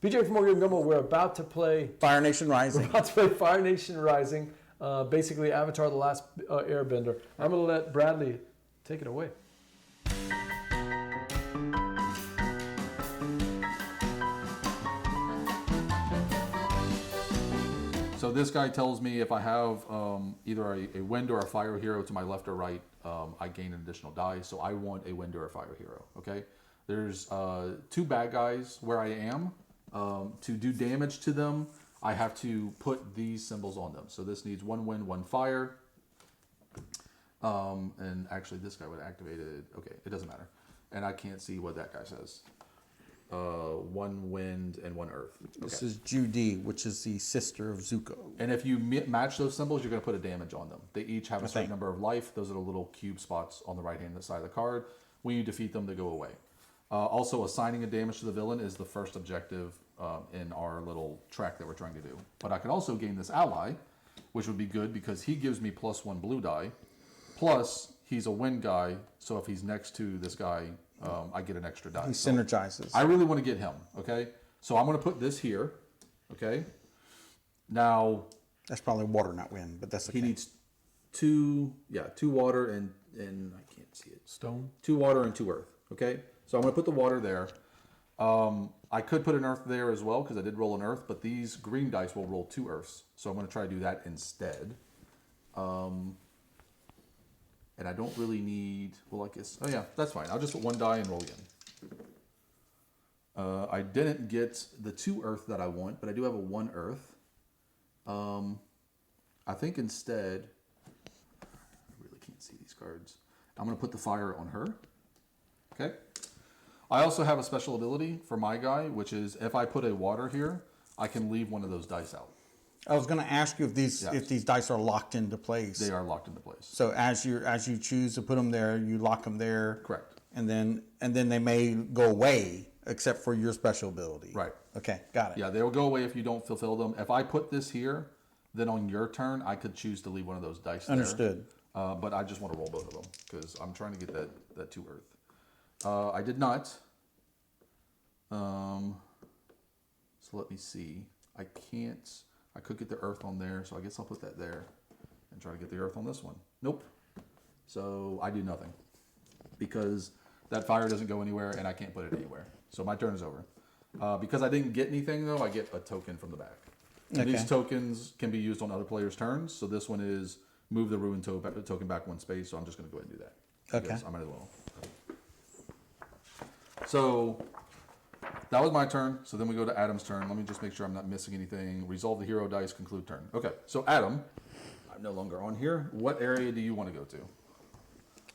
PJ from Game Gumbo, we're about to play Fire Nation Rising. We're about to play Fire Nation Rising, basically Avatar the Last Airbender. I'm going to let Bradley take it away. So this guy tells me if I have either a wind or a fire hero to my left or right, I gain an additional die. So I want a wind or a fire hero, okay? There's two bad guys where I am. To do damage to them, I have to put these symbols on them. So this needs one wind, one fire. And actually this guy would activate it. Okay, it doesn't matter. And I can't see what that guy says. One wind and one earth. Okay. This is Judy, which is the sister of Zuko. And if you match those symbols, you're going to put a damage on them. They each have a certain number of life. Those are the little cube spots on the right-hand side of the card. When you defeat them, they go away. Also, assigning a damage to the villain is the first objective in our little track that we're trying to do. But I can also gain this ally, which would be good because he gives me +1 blue die. Plus, he's a wind guy, so if he's next to this guy, I get an extra die. He synergizes. I really want to get him, okay? So I'm going to put this here, okay? Now... That's probably water, not wind, but that's okay. He needs two water and I can't see it. Stone? 2 water and 2 earth, okay? So I'm going to put the water there. I could put an earth there as well because I did roll an earth, but these green dice will roll 2 earths. So I'm going to try to do that instead. And I don't really need, well, I guess, oh yeah, that's fine. I'll just put 1 die and roll again. I didn't get the 2 earth that I want, but I do have a 1 earth. I think instead, I really can't see these cards. I'm going to put the fire on her. Okay. I also have a special ability for my guy, which is if I put a water here, I can leave one of those dice out. I was going to ask you if these dice are locked into place. They are locked into place. So as you choose to put them there, you lock them there. Correct. And then they may go away except for your special ability. Right. Okay, got it. Yeah, they will go away if you don't fulfill them. If I put this here, then on your turn, I could choose to leave one of those dice there. Understood. But I just want to roll both of them because I'm trying to get that 2 earth. I did not. So let me see. I can't. I could get the earth on there, so I guess I'll put that there and try to get the earth on this one. Nope. So I do nothing because that fire doesn't go anywhere and I can't put it anywhere. So my turn is over. Because I didn't get anything though, I get a token from the back. And these tokens can be used on other players' turns. So this one is move the ruined token back 1 space. So I'm just going to go ahead and do that. Okay. I might as well. So that was my turn. So then we go to Adam's turn. Let me just make sure I'm not missing anything. Resolve the hero dice, conclude turn. Okay, so Adam, I'm no longer on here. What area do you want to go to?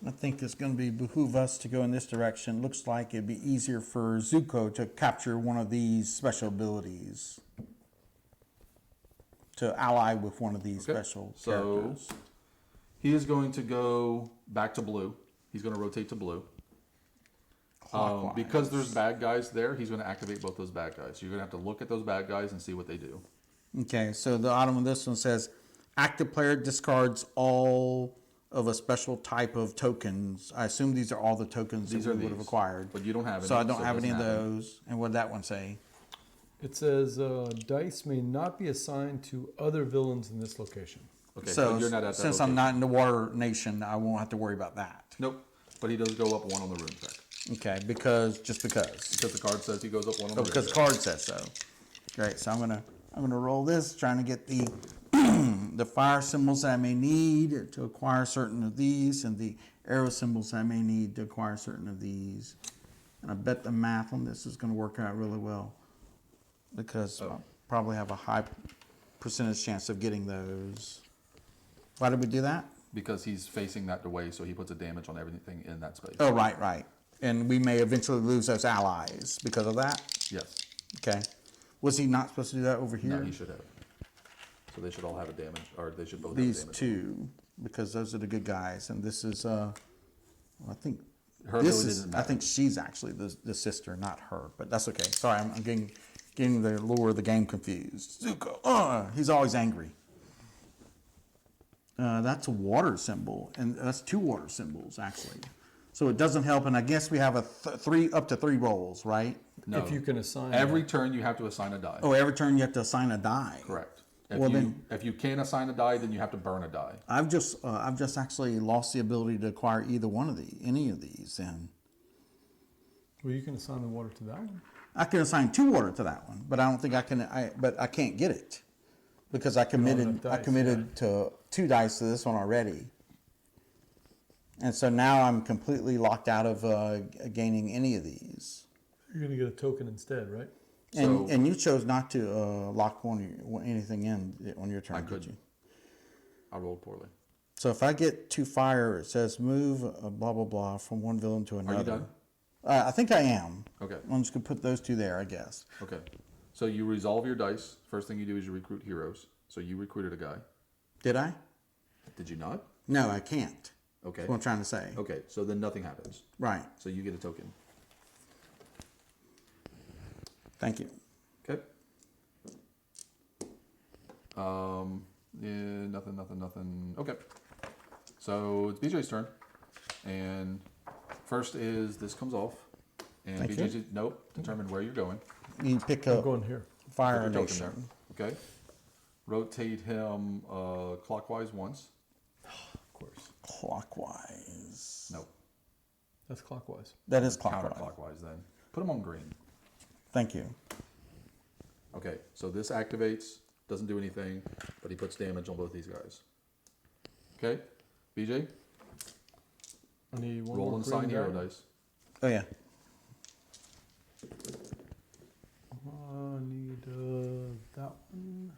I think it's going to behoove us to go in this direction. Looks like it'd be easier for Zuko to capture one of these special abilities. To ally with one of these special characters. So he is going to go back to blue. He's going to rotate to blue. Because there's bad guys there, he's going to activate both those bad guys. So you're going to have to look at those bad guys and see what they do. Okay, so the bottom of this one says, active player discards all of a special type of tokens. I assume these are all the tokens that we would have acquired. But you don't have any. So I don't have any of those. And what did that one say? It says dice may not be assigned to other villains in this location. Okay, so you're not at that since location. I'm not in the Water Nation, I won't have to worry about that. Nope, but he does go up 1 on the rune check. Okay, because. Because the card says he goes up 1 on the rune check. Because the card says so. Great, so I'm gonna roll this, trying to get the the fire symbols that I may need to acquire certain of these, and the arrow symbols I may need to acquire certain of these. And I bet the math on this is going to work out really well because I'll probably have a high percentage chance of getting those. Why did we do that? Because he's facing that way, so he puts a damage on everything in that space. Oh, right. And we may eventually lose those allies because of that? Yes. Okay. Was he not supposed to do that over here? No, he should have. So they should all have a damage, or they should both These have damage. two, because those are the good guys, and this is I think Her this ability is doesn't I matter. think she's actually the sister, not her, but that's okay. Sorry, I'm getting the lore of the game confused. Zuko, he's always angry. That's a water symbol, and that's 2 water symbols actually. So it doesn't help, and I guess we have a up to 3 rolls, right? No. If you can assign Every turn you have to assign a die. Oh, every turn you have to assign a die. Correct. Well, then- If you can't assign a die, then you have to burn a die. I've just actually lost the ability to acquire any of these, and Well, you can assign the water to that one. I can assign 2 water to that one, but I don't think I can. But I can't get it because I committed. enough dice, I committed to 2 dice to this one already, and so now I'm completely locked out of gaining any of these. You're gonna get a token instead, right? And So- and you chose not to lock anything in on your turn. I did couldn't. you? I rolled poorly. So if I get 2 fire, it says move blah blah blah from one villain to another. Are you done? I think I am. Okay. I'm just gonna put those 2 there, I guess. Okay. So you resolve your dice. First thing you do is you recruit heroes. So you recruited a guy. Did I? Did you not? No, I can't. Okay. That's what I'm trying to say. Okay. So then nothing happens. Right. So you get a token. Thank you. Okay. Yeah, nothing. Okay. So it's BJ's turn, and first is this comes off, and Thank BJ's nope. Determine where you're going. You pick I'm up going here. fire Put your token there. nation. Okay. Rotate him clockwise once. Of course. Clockwise. No. That's clockwise. That is clockwise. Counterclockwise then. Put him on green. Thank you. Okay. So this activates. Doesn't do anything, but he puts damage on both these guys. Okay. BJ, I need one roll more and green sign hero die. dice. Oh yeah. I need that one.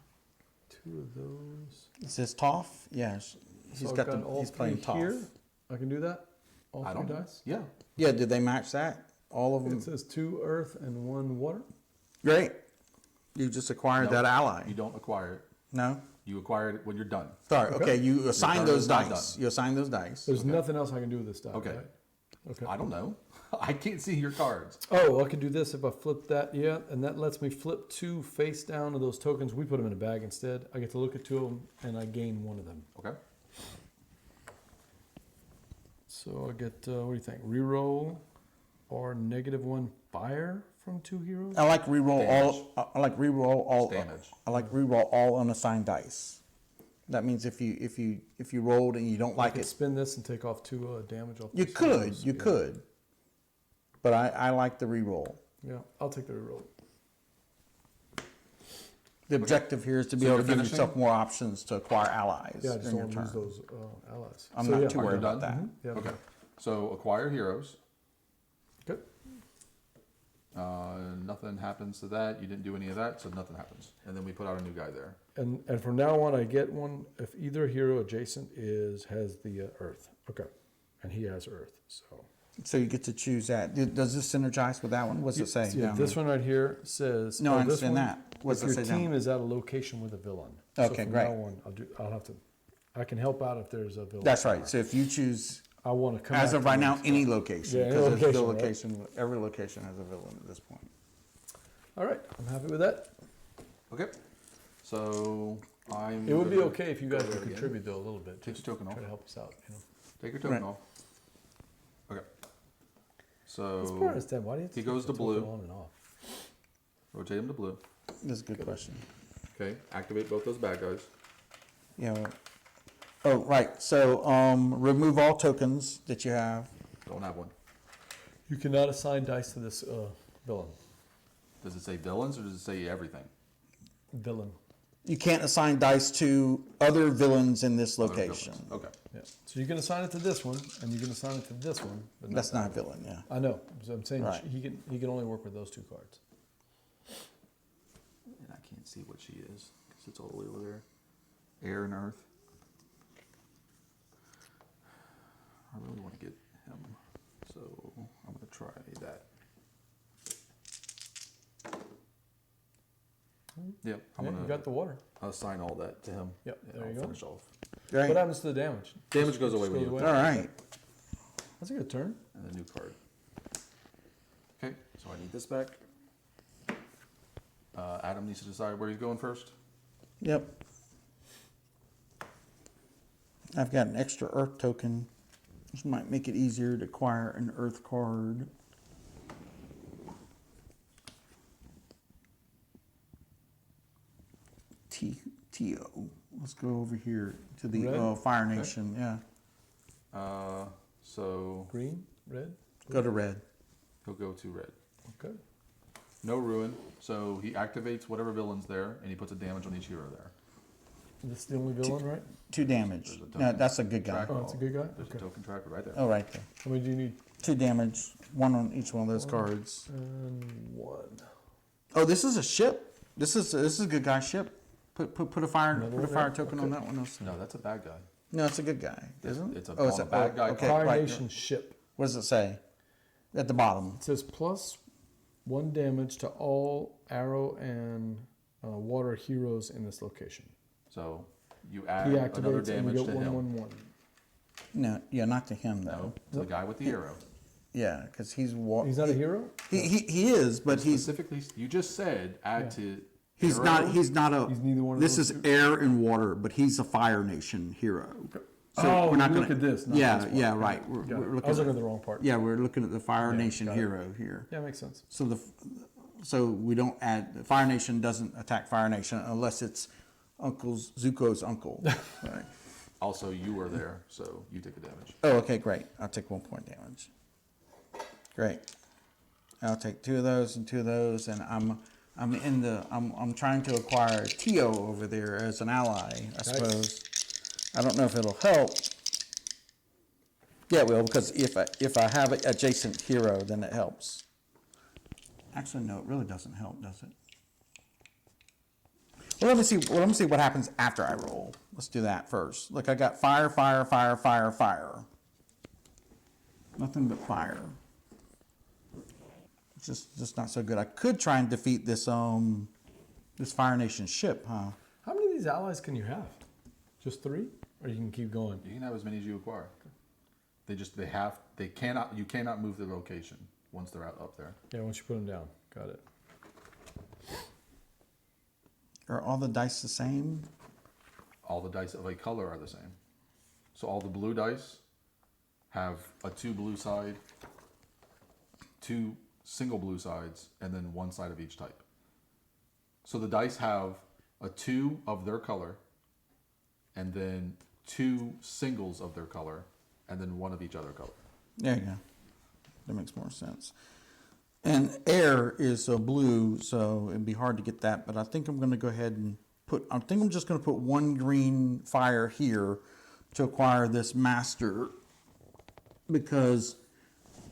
2 of those. Is this Toph? Yes. So I've got all He's playing 3 here. Toph. I can do that. All I 3 don't know. dice. Yeah. Yeah. Did they match that? All of them. It says 2 earth and 1 water. Great. You just acquired No, that ally. You don't acquire it. No. You acquire it when you're done. Sorry. Okay. Okay. You assign turn those is not dice. done. You assign those dice. There's nothing else I can do with this die. Okay. Right? Okay. I don't know. I can't see your cards. Oh, I can do this if I flip that. Yeah, and that lets me flip 2 face down of those tokens. We put them in a bag instead. I get to look at 2 of them, and I gain 1 of them. Okay. So I get, what do you think? Reroll or -1 fire from 2 heroes? I like reroll Damage. all. I like reroll all. Damage. I like reroll all unassigned dice. That means if you rolled and you don't I like could it, spin this and take off 2 damage off you these could. heroes. You Yeah. could. But I like the reroll. Yeah, I'll take the reroll. The objective here is to be So able to you're give finishing? yourself more options to acquire allies Yeah, I just in don't your want to turn. use those allies. I'm So, not yeah. too Are you worried about done? that. Yeah. Okay. So acquire heroes. Good. Nothing happens to that. You didn't do any of that, so nothing happens. And then we put out a new guy there. And from now on, I get one if either hero adjacent has the earth. Okay, and he has earth. So you get to choose that. Does this synergize with that one? What's it say? Yeah, down this there? one right here says. No, I this understand one, that. What's if it your say down team there? is at a location with a villain. Okay, so from great. Now on, I'll have to. I can help out if there's a villain. That's right. So if you choose, I want to come. as back of to right the now, next any one. location, Yeah, any because the location, right? location, every location has a villain at this point. All right, I'm happy with that. Okay. So I'm. It would be gonna okay if you go guys there would again. contribute though a little bit. Take Just your token try off. to help us out. You know. Take your token Right. off. Okay. That's part I So understand. Why do you have to he keep goes the to token blue. on and off? rotate him to blue. This is a good question. Okay. Activate both those bad guys. Yeah. Oh, right. So remove all tokens that you have. Don't have one. You cannot assign dice to this villain. Does it say villains or does it say everything? Villain. You can't assign dice to other villains in this Other location. villains. Okay. Yeah. So you can assign it to this one, and you can assign it to this one. But That's not a villain, yeah. I know. So I'm saying Right. he can only work with those 2 cards. And I can't see what she is because it's all the way over there. Air and earth. I really want to get him, so I'm going to try that. Yep, I'm Yeah, going you got the water. to assign all that to him. Yep, and there I'll you go. finish off. Great. What happens to the damage? Damage goes away Just with goes you. away? All right. That's a good turn. And a new card. Okay, so I need this back. Adam needs to decide where he's going first. Yep. I've got an extra earth token This might make it easier to acquire an Earth card. T-O. Let's go over here to the Red? Fire Nation. Yeah. So Green, red. Go to red. he'll go to red. Okay. No ruin. So he activates whatever villain's there, and he puts a damage on each hero there. This is the only villain, right? 2 damage. There's a No, token that's a good guy. tracker. Oh, it's a good guy? There's Okay. a token tracker right there. Oh, right there. How many do you need? 2 damage. 1 on each one of those cards. And 1. Oh, this is a ship. This is a good guy ship. Put a fire Another put a one fire there? token on that one. No, that's a bad guy. No, it's a good guy, isn't it? It's a- oh, on a bad guy Okay, Fire right. Nation ship. What does it say? At the bottom. It says plus 1 damage to all arrow and water heroes in this location. So you add He another activates and damage you to get him. 1/1. No, yeah, not to him though. No, to the guy with the arrow. Yeah, because he's He's not a hero? He is, but he's Specifically, you just said add to. he's arrow. not a. He's neither one of This those is two? air and water, but he's a Fire Nation hero. Oh, we're not look gonna- at this. Not Yeah, this one. yeah, Okay. right. We're Got it. looking I was at- looking at the wrong part. Yeah, we're looking at the Fire Yeah, Nation got it. hero here. Yeah, makes sense. So we don't add. The Fire Nation doesn't attack Fire Nation unless it's Zuko's uncle. Right. Also, you were there, so you take the damage. Oh, okay, great. I'll take 1 point damage. Great. I'll take 2 of those and 2 of those, and I'm trying to acquire Tio over there as an ally, I suppose. I don't know if it'll help. Yeah, it will, because if I have an adjacent hero, then it helps. Actually, no, it really doesn't help, does it? Well, let me see what happens after I roll. Let's do that first. Look, I got fire, fire, fire, fire, fire. Nothing but fire. It's just not so good. I could try and defeat this this Fire Nation ship, huh? How many of these allies can you have? Just 3? Or you can keep going? You can have as many as you acquire. You cannot move the location once they're up there. Yeah, once you put them down. Got it. Are all the dice the same? All the dice of a color are the same. So all the blue dice have a 2 blue side, 2 single blue sides, and then 1 side of each type. So the dice have a 2 of their color, and then 2 singles of their color, and then 1 of each other color. There you go. That makes more sense. And air is blue, so it'd be hard to get that. But I think I'm going to go ahead and I'm just going to put 1 green fire here to acquire this master, because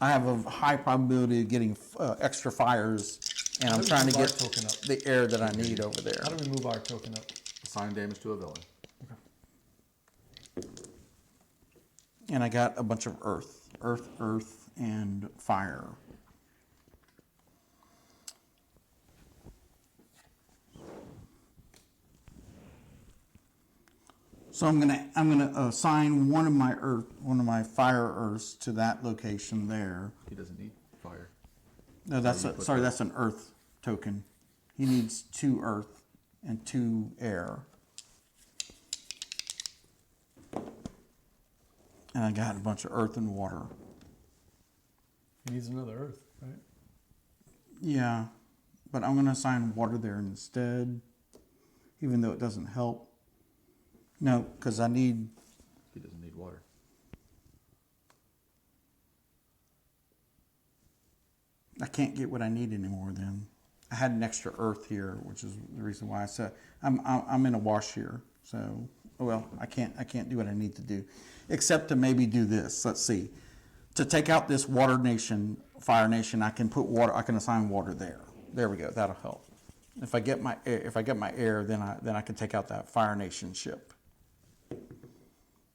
I have a high probability of getting extra fires, and I'm do we trying to move our get token up? the air that I need over there. How do we move our token up? Assign damage to a villain. And I got a bunch of earth, and fire. So I'm gonna assign one of my fire earths to that location there. He doesn't need fire. No, that's an earth token. He needs 2 earth and 2 air. And I got a bunch of earth and water. He needs another Earth, right? Yeah, but I'm gonna assign water there instead, even though it doesn't help. No, because I need. He doesn't need water. I can't get what I need anymore. Then I had an extra earth here, which is the reason why I said I'm in a wash here. So I can't do what I need to do, except to maybe do this. Let's see. To take out this water nation, fire nation, I can put water. I can assign water there. There we go. That'll help. If I get my air, then I can take out that fire nation ship.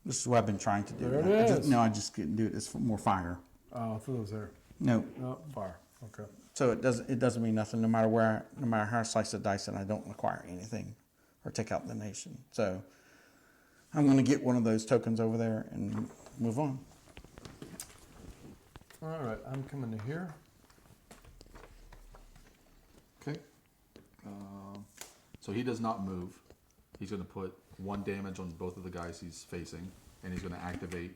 This is what I've been trying to do. There it is. I just couldn't do it. It's more fire. Oh, I thought it was there. No. Oh, fire. Okay. So it doesn't mean nothing. No matter how I slice the dice, and I don't acquire anything, or take out the nation. So I'm going to get one of those tokens over there and move on. All right, I'm coming to here. Okay. So he does not move. He's going to put 1 damage on both of the guys he's facing, and he's going to activate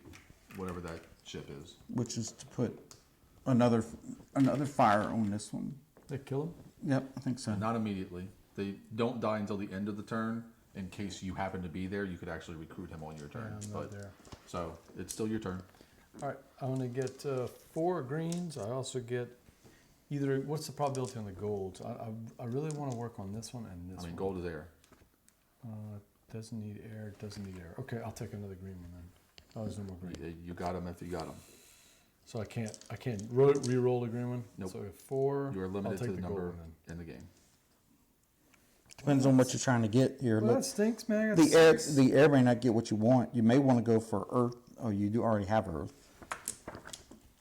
whatever that ship is. Which is to put another fire on this one. They kill him? Yep, I think so. Not immediately. They don't die until the end of the turn. In case you happen to be there, you could actually recruit him on your turn. Yeah, I'm not there. So it's still your turn. All right, I'm gonna get 4 greens. I also get either. What's the probability on the golds? I really want to work on this one and this I mean, one. gold is air. Doesn't need air. Doesn't need air. Okay, I'll take another green one then. Oh, there's no more green. You got him if you got him. So I can't re-roll the green one. Nope. So we have 4. You are I'll limited take to the gold number one then. in the game. Depends on what you're trying to get here. Well, Look, that stinks, man. I got the air 6. the air may not get what you want. You may want to go for earth. Oh, you do already have earth.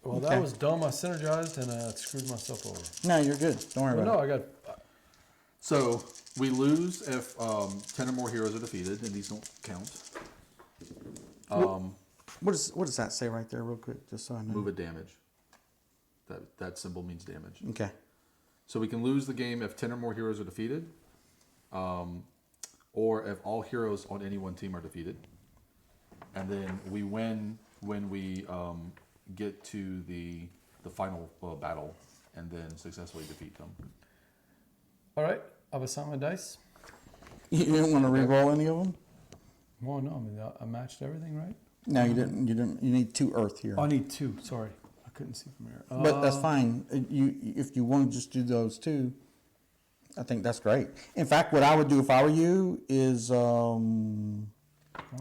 Well, Okay. that was dumb. I synergized and screwed myself over. No, you're good. Don't worry Well, about no, it. I got. So we lose if 10 or more heroes are defeated, and these don't count. What does that say right there, real quick, just so I know? Move a damage. That symbol means damage. Okay. So we can lose the game if 10 or more heroes are defeated, or if all heroes on any one team are defeated. And then we win when we get to the final battle and then successfully defeat them. All right, I've assigned my dice. You didn't want to re-roll any of them? Well, no, I mean I matched everything, right? No, you didn't. You didn't. You need 2 earth here. Oh, I need 2. Sorry, I couldn't see from here. But that's fine. If you want to just do those 2, I think that's great. In fact, what I would do if I were you is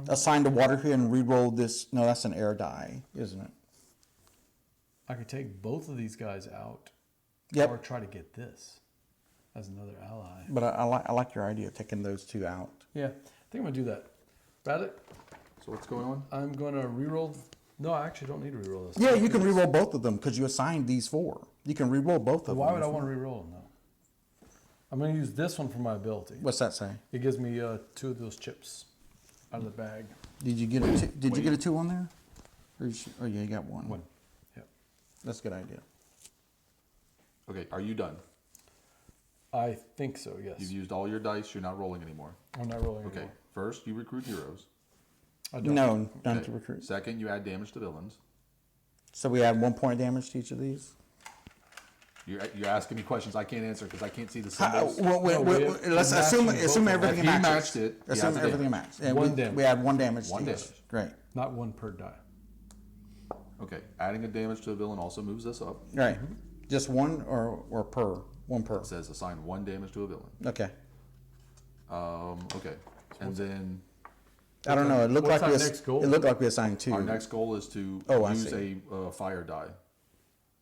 assign the water here and re-roll this. No, that's an air die, isn't it? I could take both of these guys out, Yep. or try to get this as another ally. But I like your idea of taking those 2 out. Yeah, I think I'm gonna do that. Bradley, So what's going on? I'm gonna re-roll. No, I actually don't need to re-roll this. Yeah, you can re-roll both of them because you assigned these 4. You can re-roll both of them. Why would I want to re-roll them though? I'm gonna use this one for my ability. What's that say? It gives me 2 of those chips out of the bag. Did you get a two, Did you get a 2 on there? Or oh yeah, you got 1. 1. Yep. That's a good idea. Okay, are you done? I think so. Yes. You've used all your dice. You're not rolling anymore. I'm not rolling Okay, anymore. first you recruit heroes. I don't. No, don't Okay. to recruit. Second, you add damage to villains. So we add 1 point damage to each of these. You're asking me questions I can't answer because I can't see the How, symbols. let's we're assume matching both of everything them. If he matches. matched it, he Assume has a everything damage. matched. And One damage. we add 1 damage. One to each. damage. Great. Not 1 per die. Okay, adding a damage to a villain also moves this up. Right. Just 1 or per? 1 per. It says assign 1 damage to a villain. Okay. Okay, and then I don't know. It looked what's like our next goal? It looked like we assigned 2. our next goal is to Oh, I use see. a fire die.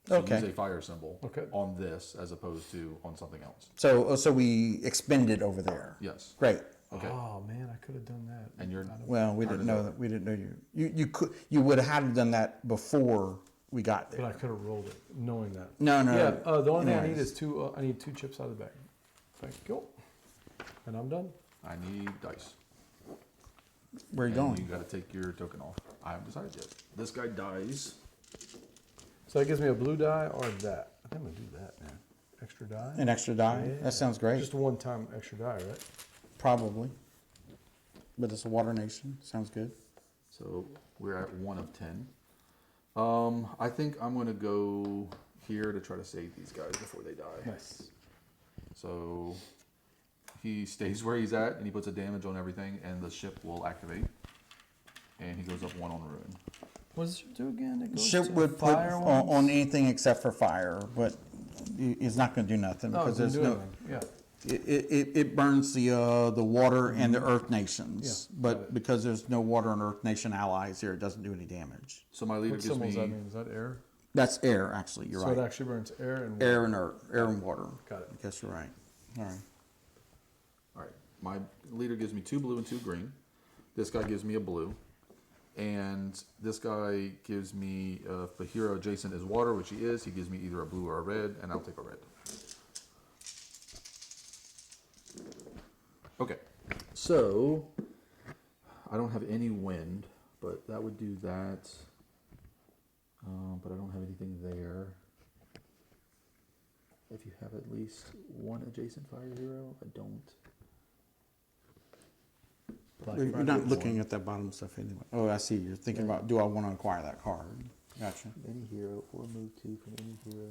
So Okay. use a fire symbol Okay. on this as opposed to on something else. So we expended over there. Yes. Great. Okay. Oh man, I could have done that. And you're Well, we didn't know that. We didn't know you would have had to done that before we got there. But I could have rolled it, knowing that. No. Yeah. The only thing I need Anyways. is 2. I need 2 chips out of the bag. Thank you. And I'm done. I need dice. Where are you And going? you got to take your token off. I haven't decided yet. This guy dies. So that gives me a blue die or that. I think I'm gonna do that, man. Extra die. An extra die? Yeah. That sounds great. Just a one-time extra die, right? Probably. But it's a water nation. Sounds good. So we're at 1 of 10. I think I'm going to go here to try to save these guys before they die. Nice. So he stays where he's at and he puts a damage on everything and the ship will activate. And he goes up 1 on ruin. What does it do again? It goes Ship to would put fire on anything except for fire, but it's not going to do nothing No, because it there's doesn't do no. anything. Yeah. It burns the water and the earth nations, Yeah, got but it. because there's no water and earth nation allies here, it doesn't do any damage. So my leader What gives symbol does that me... mean? Is that air? That's air, actually. You're So right. it actually burns air and water. Air and earth, air and water. Got it. I guess you're right. All right. All right. My leader gives me 2 blue and 2 green. This guy gives me a blue. And this guy gives me, if the hero adjacent is water, which he is, he gives me either a blue or a red, and I'll take a red. Okay, so I don't have any wind, but that would do that. But I don't have anything there. If you have at least 1 adjacent fire hero, I don't. Black You're Friday not one. looking at that bottom stuff anyway. Oh, I see. You're thinking about, do I want to acquire that card? Gotcha. Any hero or move 2 from any hero.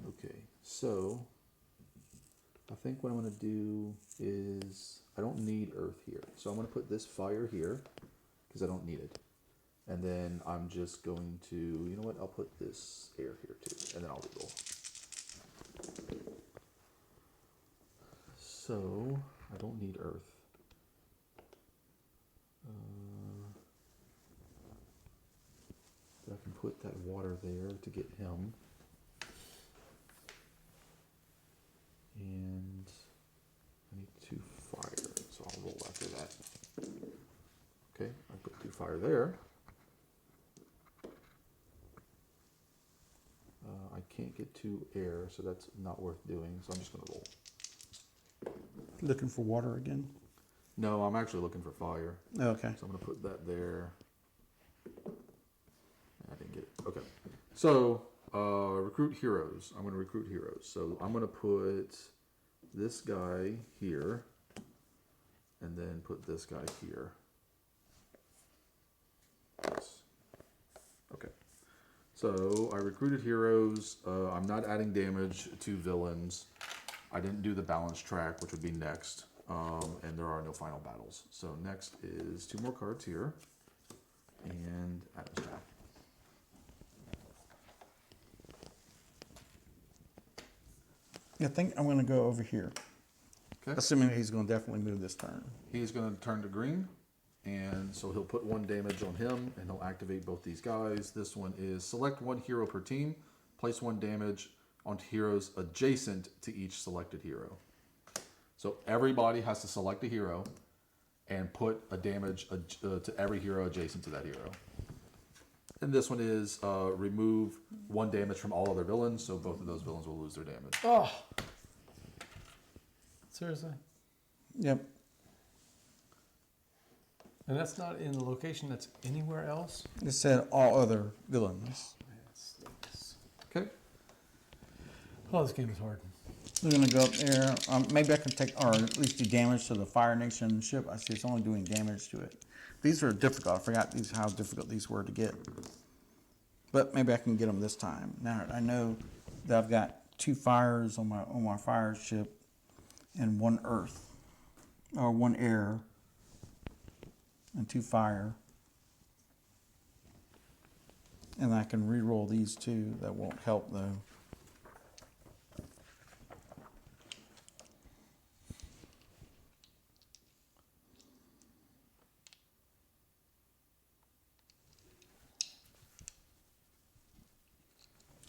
Okay, so I think what I'm going to do is I don't need earth here. So I'm going to put this fire here because I don't need it. And then I'm just going to, you know what, I'll put this air here too, and then I'll reroll. So I don't need earth. But I can put that water there to get him. And I need 2 fire, so I'll roll after that. Okay, I put 2 fire there. I can't get 2 air, so that's not worth doing, so I'm just going to roll. Looking for water again? No, I'm actually looking for fire. Okay. So I'm going to put that there. I didn't get it. Okay. So, recruit heroes. I'm going to recruit heroes. So I'm going to put this guy here, and then put this guy here. Yes. Okay. So I recruited heroes. I'm not adding damage to villains. I didn't do the balance track, which would be next. And there are no final battles. So next is 2 more cards here. And Adam's back. I think I'm going to go over here. Okay. Assuming he's going to definitely move this turn. He's going to turn to green. And so he'll put 1 damage on him, and he'll activate both these guys. This one is select 1 hero per team. Place 1 damage onto heroes adjacent to each selected hero. So everybody has to select a hero and put a damage to every hero adjacent to that hero. And this one is remove 1 damage from all other villains, so both of those villains will lose their damage. Oh. Seriously? Yep. And that's not in the location that's anywhere else? It said all other villains. Okay. Oh, this game is hard. We're going to go up there. Maybe I can take, or at least do damage to the Fire Nation ship. I see it's only doing damage to it. These are difficult. I forgot how difficult these were to get. But maybe I can get them this time. Now I know that I've got 2 fires on my fire ship and 1 earth, or 1 air, and 2 fire. And I can re-roll these 2. That won't help though.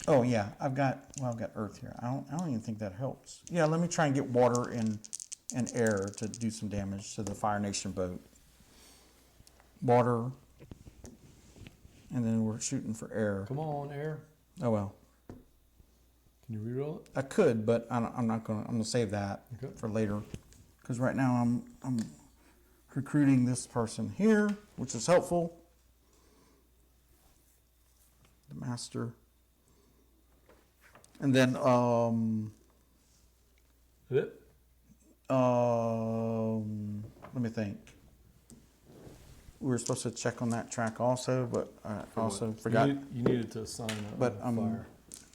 Oh yeah, I've got earth here. I don't even think that helps. Yeah, let me try and get water and air to do some damage to the Fire Nation boat. Water, and then we're shooting for air. Come on, air. Oh well, Can you reroll it? I could, but I'm not gonna. I'm gonna save that Okay. for later, because right now I'm recruiting this person here, which is helpful. The master. And then, Is it? let me think. We were supposed to check on that track also, but I also forgot. You needed to assign a But, fire.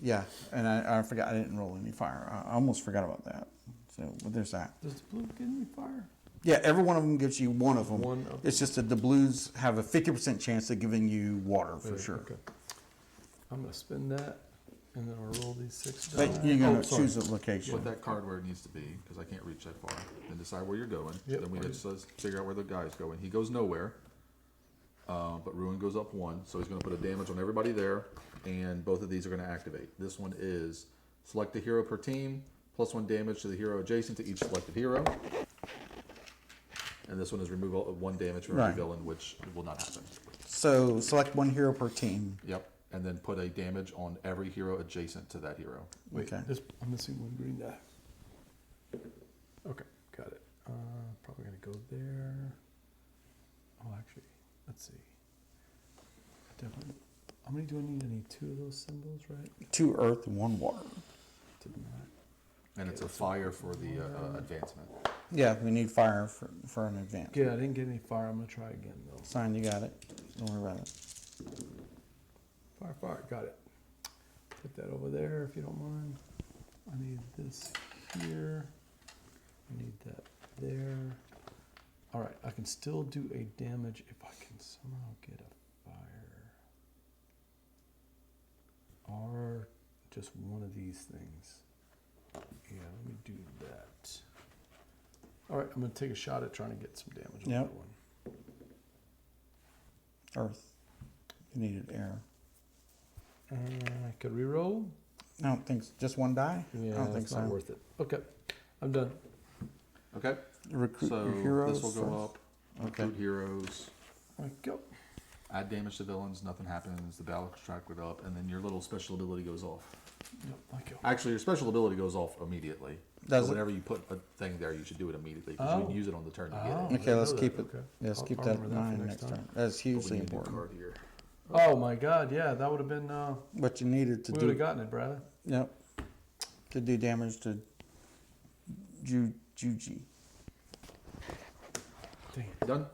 Yeah, and I forgot I didn't roll any fire. I almost forgot about that. So, but there's that. Does the blue give me fire? Yeah, every one of them gives you one of them. One of It's just that the blues have a 50% chance of giving you water for Wait, sure. Okay. I'm going to spin that, and then I'll roll these 6 dice. But you're going Oh, to sorry. choose a location. Put that card where it needs to be, because I can't reach that far. Then decide where you're going. Yep. Then we just figure out where the guy's going. He goes nowhere. But Ruin goes up 1, so he's going to put a damage on everybody there, and both of these are going to activate. This one is select a hero per team, plus 1 damage to the hero adjacent to each selected hero. And this one is remove 1 damage from every Right. villain, which will not happen. So select 1 hero per team. Yep. And then put a damage on every hero adjacent to that hero. Wait, Okay. I'm missing 1 green die. Okay, got it. Probably going to go there. Oh, actually, let's see. How many do I need? I need 2 of those symbols, right? 2 earth and 1 water. And it's a fire for the advancement. Yeah, we need fire for an advance. Yeah, I didn't get any fire. I'm gonna try again though. Sign, you got it. Don't worry about it. Fire, got it. Put that over there if you don't mind. I need this here. I need that there. All right, I can still do a damage if I can somehow get a fire. Or just one of these things. Yeah, let me do that. All right, I'm gonna take a shot at trying to get some damage on Yep. that one. Earth. You needed air. I could reroll. I don't think just 1 die. Yeah, I don't think it's not so. worth it. Okay, I'm done. Okay. Recruit So your heroes. this will go first. up. Recruit heroes. All right, go. Add damage to villains. Nothing happens. The battle contract would up, and then your little special ability goes off. Yep, thank you. Actually, your special ability goes off immediately. Does so it? whenever you put a thing there, you should do it immediately because you Oh. can use it on the turn to get Oh. it. Okay, let's know keep that, it. okay. Let's I'll- keep I'll that in remember that for mind next next time. time. That's But we hugely need a new important. card here. Oh my God, yeah, that would have been. What you needed to We would have do. gotten it, Brad. Yep. To do damage to Juji. Dang. Done.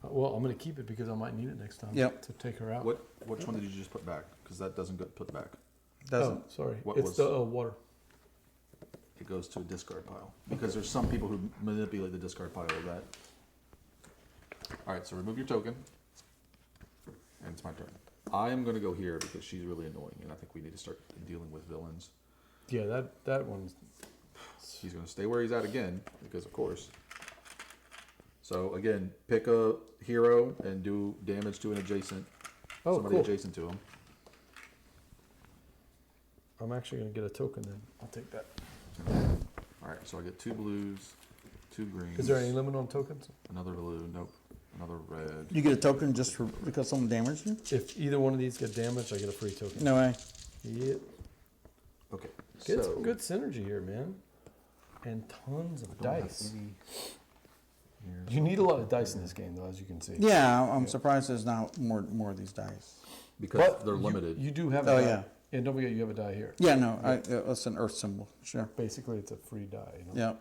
Well, I'm gonna keep it because I might need it next time. Yep. To take her out. Which one did you just put back? Because that doesn't get put back. Doesn't. Oh, sorry. What It's was- the water. It goes to a discard pile because there's some people who manipulate the discard pile of that. All right, so remove your token, and it's my turn. I am going to go here because she's really annoying, and I think we need to start dealing with villains. Yeah, that one's. He's going to stay where he's at again because, of course. So again, pick a hero and do damage to an adjacent. Oh, somebody cool. adjacent to him. I'm actually gonna get a token then. I'll take that. All right, so I get 2 blues, 2 greens. Is there any limit on tokens? Another blue, nope. Another red. You get a token just for because someone damaged you? If either one of these get damaged, I get a free token. No way. Yep. Okay. Get so some good synergy here, man. And tons of don't have dice. any here. You need a lot of dice in this game, though, as you can see. Yeah, I'm surprised there's not more of these dice. Because But they're you- limited. You do have a Oh, die. yeah. And don't forget, you have a die here. Yeah, no, it's an earth symbol. Sure. Basically, it's a free die. You know? Yeah.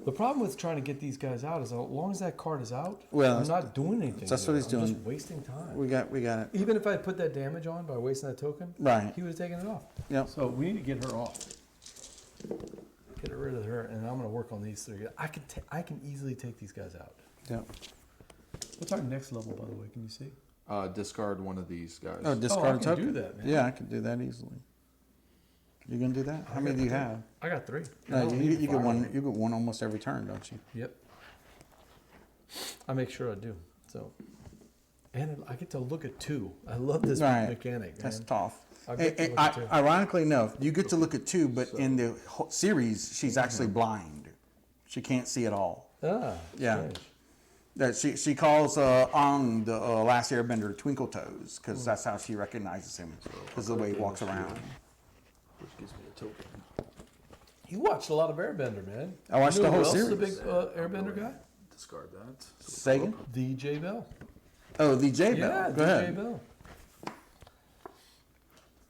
The problem with trying to get these guys out is as long as that card is out, Well, I'm not doing anything. that's here. what he's I'm doing. just wasting time. We got it. Even if I put that damage on by wasting that token, Right. he would have taken it off. Yep. So we need to get her off. Get rid of her, and I'm going to work on these 3. I can easily take these guys out. Yep. What's our next level, by the way? Can you see? Discard one of these guys. Oh, discard I a can token. do that, man. Yeah, I can do that easily. You gonna do that? How many do you have? I got 3. I No, don't you need to get fire one. them. You get one almost every turn, don't you? Yep. I make sure I do. So, and I get to look at 2. I love this Right. mechanic. That's man. tough. I'll get to look at 2. Ironically enough, you get to look at 2, but in the series, she's actually blind. She can't see at all. Ah, Yeah. strange. That she calls Aang the last Airbender Twinkle Toes because that's how she recognizes him because of the way he walks around. Which gives me a token. You watched a lot of Airbender, man. I watched You know the whole who else is a series. big Airbender guy? Discard that. Say again? DJ Bell. Oh, the J Bell. Yeah, Go DJ ahead. Bell.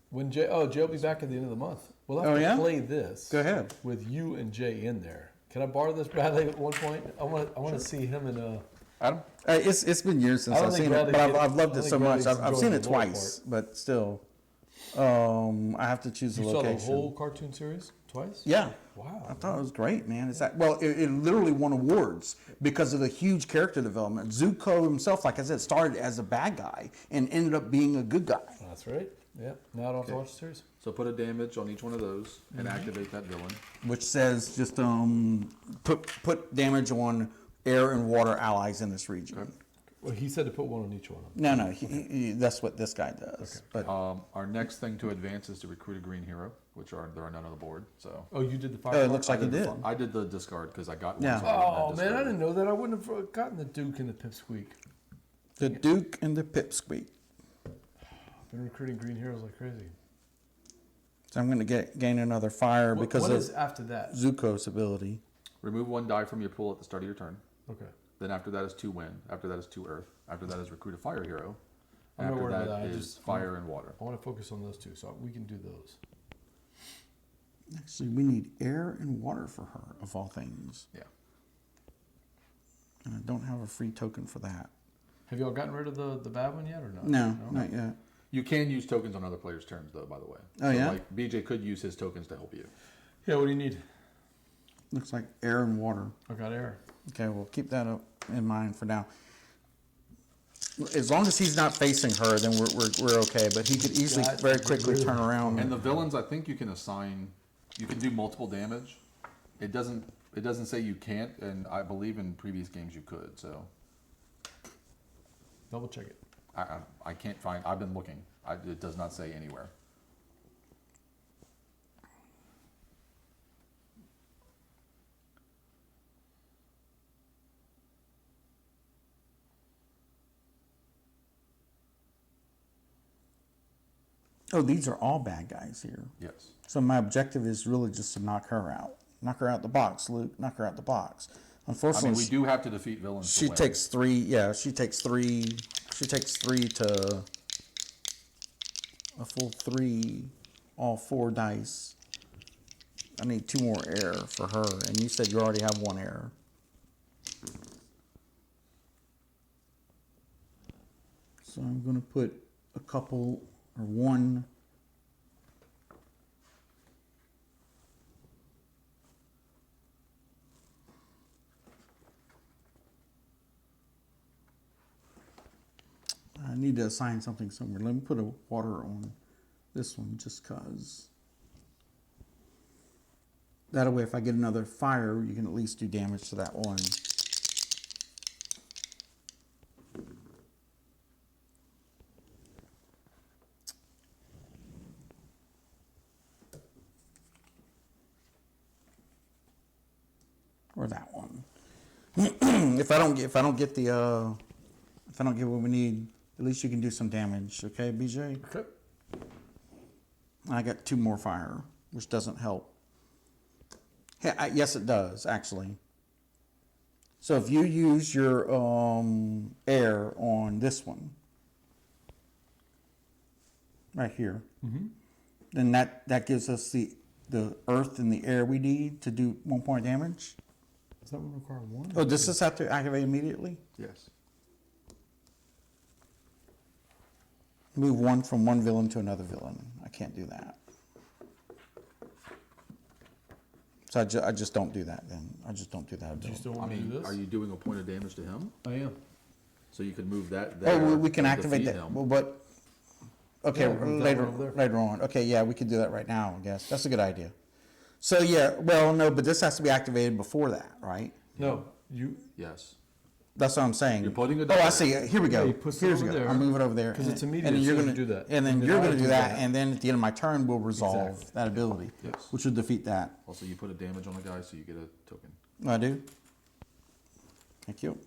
When Jay will be back at the end of the month. We'll have Oh, to yeah? play this. Go ahead. With you and Jay in there. Can I borrow this, Bradley? At one point, I want to see him in Adam? It's been years since I don't I've think seen it, Bradley but did- I've loved I it think so much. Bradley's I've seen enjoyed it the lower twice, but still, I have to choose the You saw location. the whole cartoon series twice? Yeah. Wow. I thought it was great, man. It literally won awards because of the huge character development. Zuko himself, like I said, started as a bad guy and ended up being a good guy. That's right. Yeah. Now I don't have to Okay. watch the series. So put a damage on each one of those and activate that villain. Which says just put damage on air and water allies in this region. Well, he said to put one on each one of them. No, that's what this guy does. But Our next thing to advance is to recruit a green hero, there are none on the board. So Oh, you did the fire. oh, it part? looks like he did. I did the discard because I got one. Yeah. so I wouldn't have Oh man, I discarded. didn't know that. I wouldn't have gotten the Duke and the Pipsqueak. The Duke and the Pipsqueak. Been recruiting green heroes like crazy. So I'm going to gain another fire because What of is after that? Zuko's ability. Remove 1 die from your pool at the start of your turn. Okay. Then after that is 2 wind. After that is 2 earth. After that is recruit a fire hero. I'm not After worried that about that. I is just fire and water. I want to focus on those two, so we can do those. Actually, we need air and water for her, of all things. Yeah. And I don't have a free token for that. Have y'all gotten rid of the bad one yet or not? No, not yet. You can use tokens on other players' turns, though, by the way. Oh, yeah? Like, BJ could use his tokens to help you. Yeah, what do you need? Looks like air and water. I got air. Okay, we'll keep that up in mind for now. As long as he's not facing her, then we're okay. But he could easily That's very quickly really- turn around. And the villains, I think you can assign, you can do multiple damage. It doesn't say you can't, and I believe in previous games you could, so. Double check it. I can't find, I've been looking. It does not say anywhere. Oh, these are all bad guys here. Yes. So my objective is really just to knock her out. Knock her out the box, Luke. Knock her out the box. I Unfortunately, mean, we do have to defeat villains. she to win. takes 3. Yeah, she takes 3. She takes 3 to a full 3. All 4 dice. I need 2 more air for her, and you said you already have 1 air. So I'm going to put a couple or 1. I need to assign something somewhere. Let me put a water on this one just cause. That way, if I get another fire, you can at least do damage to that one. Or that one. if I don't get what we need, at least you can do some damage, okay, BJ? Okay. I got 2 more fire, which doesn't help. Yes, it does, actually. So if you use your air on this one, right here, then that gives us the earth and the air we need to do 1 point damage. Does that one require 1? Oh, does this have to activate immediately? Yes. Move 1 from 1 villain to another villain. I can't do that. So I just don't do that then. I just don't do that. Do you still I want to do mean, this? are you doing a point of damage to him? I am. So you could move that there. Oh, we can and activate defeat that. him. Well, but okay, Yeah, move that one over there. later on. Okay, yeah, we could do that right now. I guess that's a good idea. So yeah, well, no, but this has to be activated before that, right? No, you. Yes. That's what I'm saying. You're putting it Oh, I there. see. Here we go. Yeah, you push it Here's over go. there. I'll move it over there 'Cause it's and- immediate And as you're soon as gonna you do that. And then And then you're I gonna do do that, that. and then at the end of my turn, we'll resolve Exactly. that ability, Yes. which would defeat that. Also, you put a damage on the guy, so you get a token. I do. Thank you.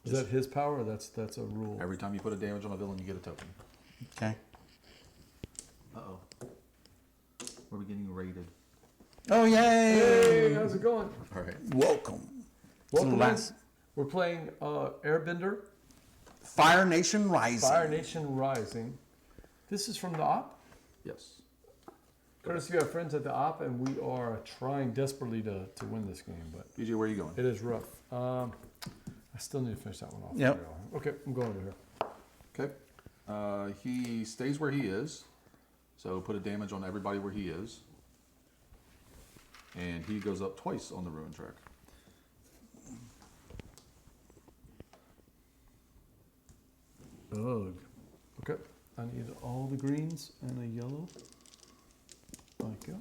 Is that his power? Or that's a rule. Every time you put a damage on a villain, you get a token. Okay. Uh-oh. We're getting raided. Oh yay! Hey, how's it going? All right. Welcome. Welcome. last- In. We're playing Airbender, Fire Nation Rising. Fire Nation Rising. This is from the op. Yes. Courtesy of our friends at the op, and we are trying desperately to win this game, but BJ, where are you going? it is rough. I still need to finish that one off. Yep. Okay, I'm going over here. Okay. He stays where he is. So put a damage on everybody where he is. And he goes up twice on the ruin track. Ugh. Okay, I need all the greens and a yellow. Thank you.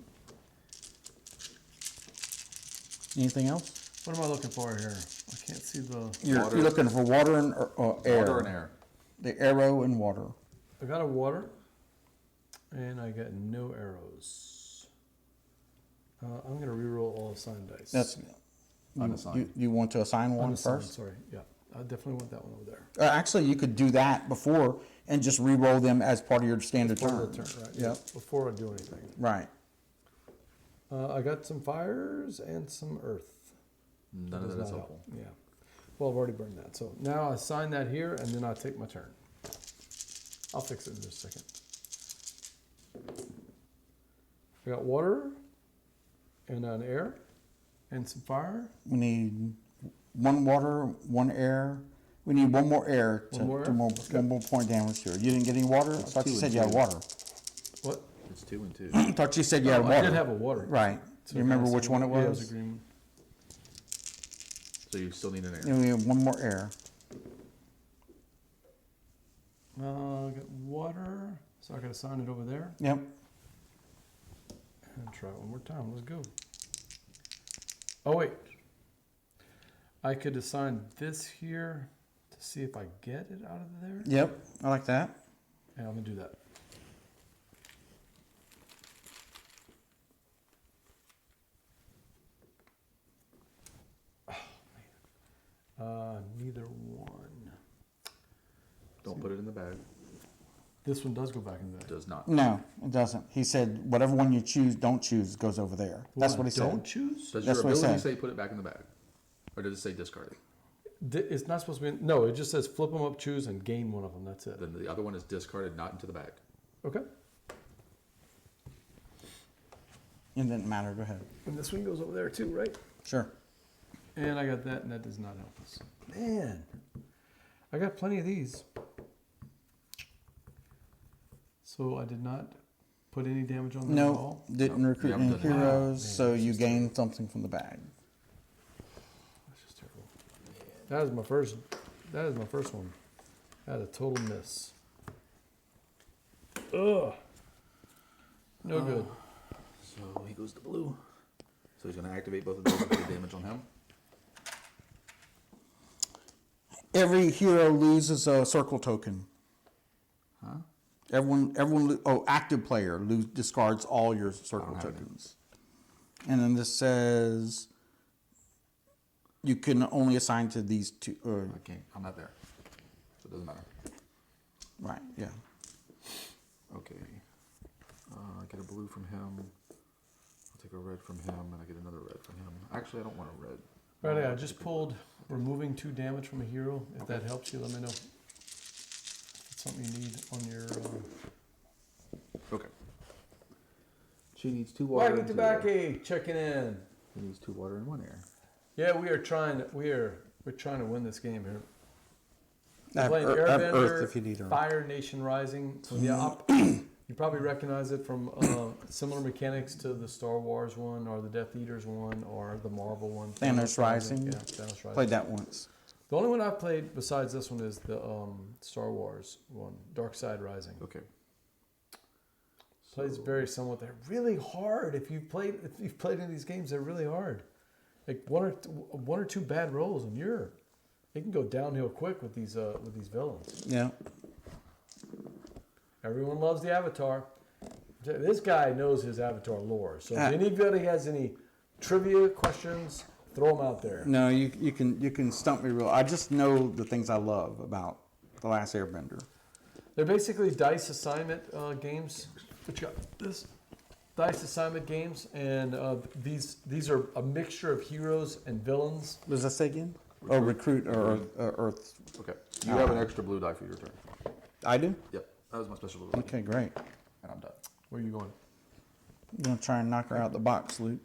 Anything else? What am I looking for here? I can't see the. You're Water. looking for water and air. Water and air. The arrow and water. I got a water, and I got no arrows. I'm gonna reroll all assigned dice. That's Unassigned. you want to assign one Unassigned, first? sorry. Yeah, I definitely want that one over there. Actually, you could do that before and just re-roll them as part of your standard Part turn. of the turn, right? Yep. Before I do anything. Right. I got some fires and some earth. None of does that is not helpful. help. Yeah. Well, I've already burned that. So now I assign that here, and then I take my turn. I'll fix it in just a second. I got water, and an air, and some fire. We need one water, one air. We need one more air to One more do air? more, Okay. one more point damage here. You didn't get any water? I thought you two said and you had two. water. What? It's 2 and 2. I thought you said you had Oh, water. I did have a water. Right. So You remember can I which say one it Yeah, it was? was a green one. So you still need an air. Yeah, we have one more air. I got water, so I got to sign it over there. Yep. And try it one more time. Let's go. Oh, wait. I could assign this here to see if I get it out of there. Yep. I like that. Yeah, I'm going to do that. Neither one. Don't put it in the bag. This one does go back in there. Does not. No, it doesn't. He said whatever one you choose, don't choose, goes over there. That's what he said. Don't choose? Does That's your what it ability said. say put it back in the bag? Or does it say discard it? It's not supposed to be. No, it just says flip them up, choose, and gain one of them. That's it. Then the other one is discarded, not into the bag. Okay. It didn't matter. Go ahead. And this one goes over there too, right? Sure. And I got that, and that does not help us. Man, I got plenty of these. So I did not put any damage on them at No, all. didn't No, recruit you haven't any done that. heroes, Wow, man, so that's you just gained something from the bag. That's just terrible. That is my first. That is my first one. That is a total miss. Ugh. No good. So he goes to blue. So he's going to activate both of those and put the damage on him. Every hero loses a circle token. Huh? Active player discards all your circle have any. tokens. And then this says you can only assign to these two. I can't. I'm not there. So it doesn't matter. Right, yeah. Okay. I get a blue from him. I'll take a red from him, and I get another red from him. Actually, I don't want a red. Right, I just pulled removing 2 damage from a hero. If that helps you, let me know. If it's something you need on your. Okay. She needs 2 water and 2 air. checking in. He needs 2 water and 1 air. Yeah, we're trying to win this game here. I have Playing I have Earth Airbender, if you need Earth. Fire Nation Rising. So yeah, you probably recognize it from similar mechanics to the Star Wars one, or the Death Eaters one, or the Marvel one. Thanos Rising. Yeah, Thanos Rising. Played that once. The only one I've played besides this one is the Star Wars one, Dark Side Rising. Okay. Plays very similar. They're really hard. If you've played any of these games, they're really hard. Like one or two bad rolls, and it can go downhill quick with these villains. Yeah. Everyone loves the Avatar. This guy knows his Avatar lore. So if anybody has any trivia questions, throw them out there. No, you can stump me real. I just know the things I love about The Last Airbender. They're basically dice assignment games. What you got? This dice assignment games, and these are a mixture of heroes and villains. What does that say again? Oh, recruit or Earth. Okay. You have an extra blue die for your turn. I do? Yep. That was my special ability. Okay, great. And I'm done. Where are you going? I'm going to try and knock her out the box, Luke.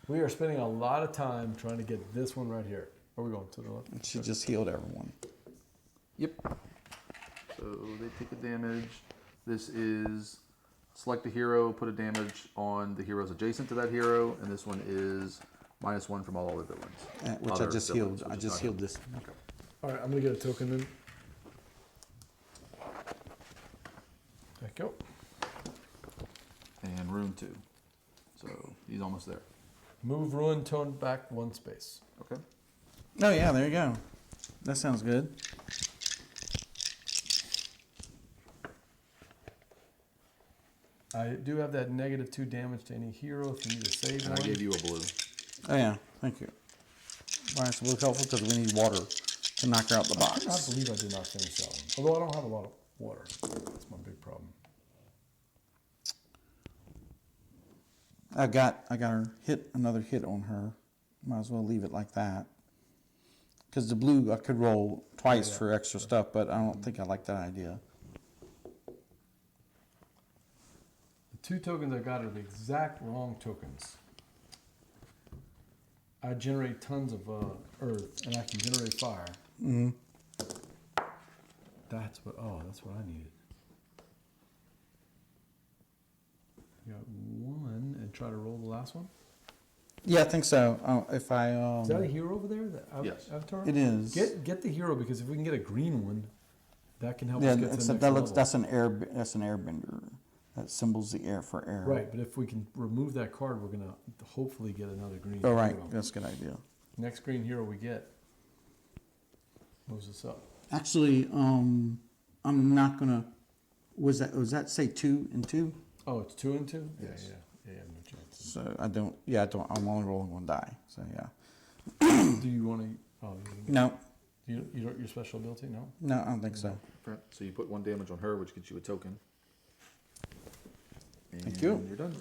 We are spending a lot of time trying to get this one right here. Where are we going? To the left? And she just healed everyone. Yep. So they take a damage. This is select a hero, put a damage on the heroes adjacent to that hero, and this one is -1 from all other villains. Which I Other just villains, healed. which I is just not healed him. this. Okay. All right, I'm going to get a token then. There you go. And rune 2. So he's almost there. Move ruin tone back 1 space. Okay. Oh, yeah, there you go. That sounds good. I do have that -2 damage to any hero if you need to save And one. I gave you a blue. Oh, yeah, thank you. Why is blue helpful? Because we need water to knock her out the I cannot box. believe I did not finish that one. Although I don't have a lot of water. That's my big problem. I got her another hit on her. might as well leave it like that. Because the blue, I could roll twice Yeah. for extra stuff, but I don't think I like that idea. The 2 tokens I got are the exact wrong tokens. I generate tons of earth, and I can generate fire. Mm-hmm. That's what I needed. I got 1, and try to roll the last one. Yeah, I think so. If I Is that a hero over there? Yes. Avatar? it is. Get the hero, because if we can get a green one, that can help Yeah, us get to the except next that level. looks that's an airbender. That symbols the air for air. Right, but if we can remove that card, we're gonna hopefully get another green Oh, right. hero. That's a good idea. Next green hero we get moves us up. Actually, I'm not gonna. Was that say 2 and 2? Oh, it's 2 and 2. Yes. Yeah. No chance. So I don't. Yeah, I don't. I'm only rolling 1 die. So yeah. Do you want to? Oh, No, you don't, your special ability? No. no, I don't think so. Okay, so you put 1 damage on her, which gets you a token. And Thank you. You're done.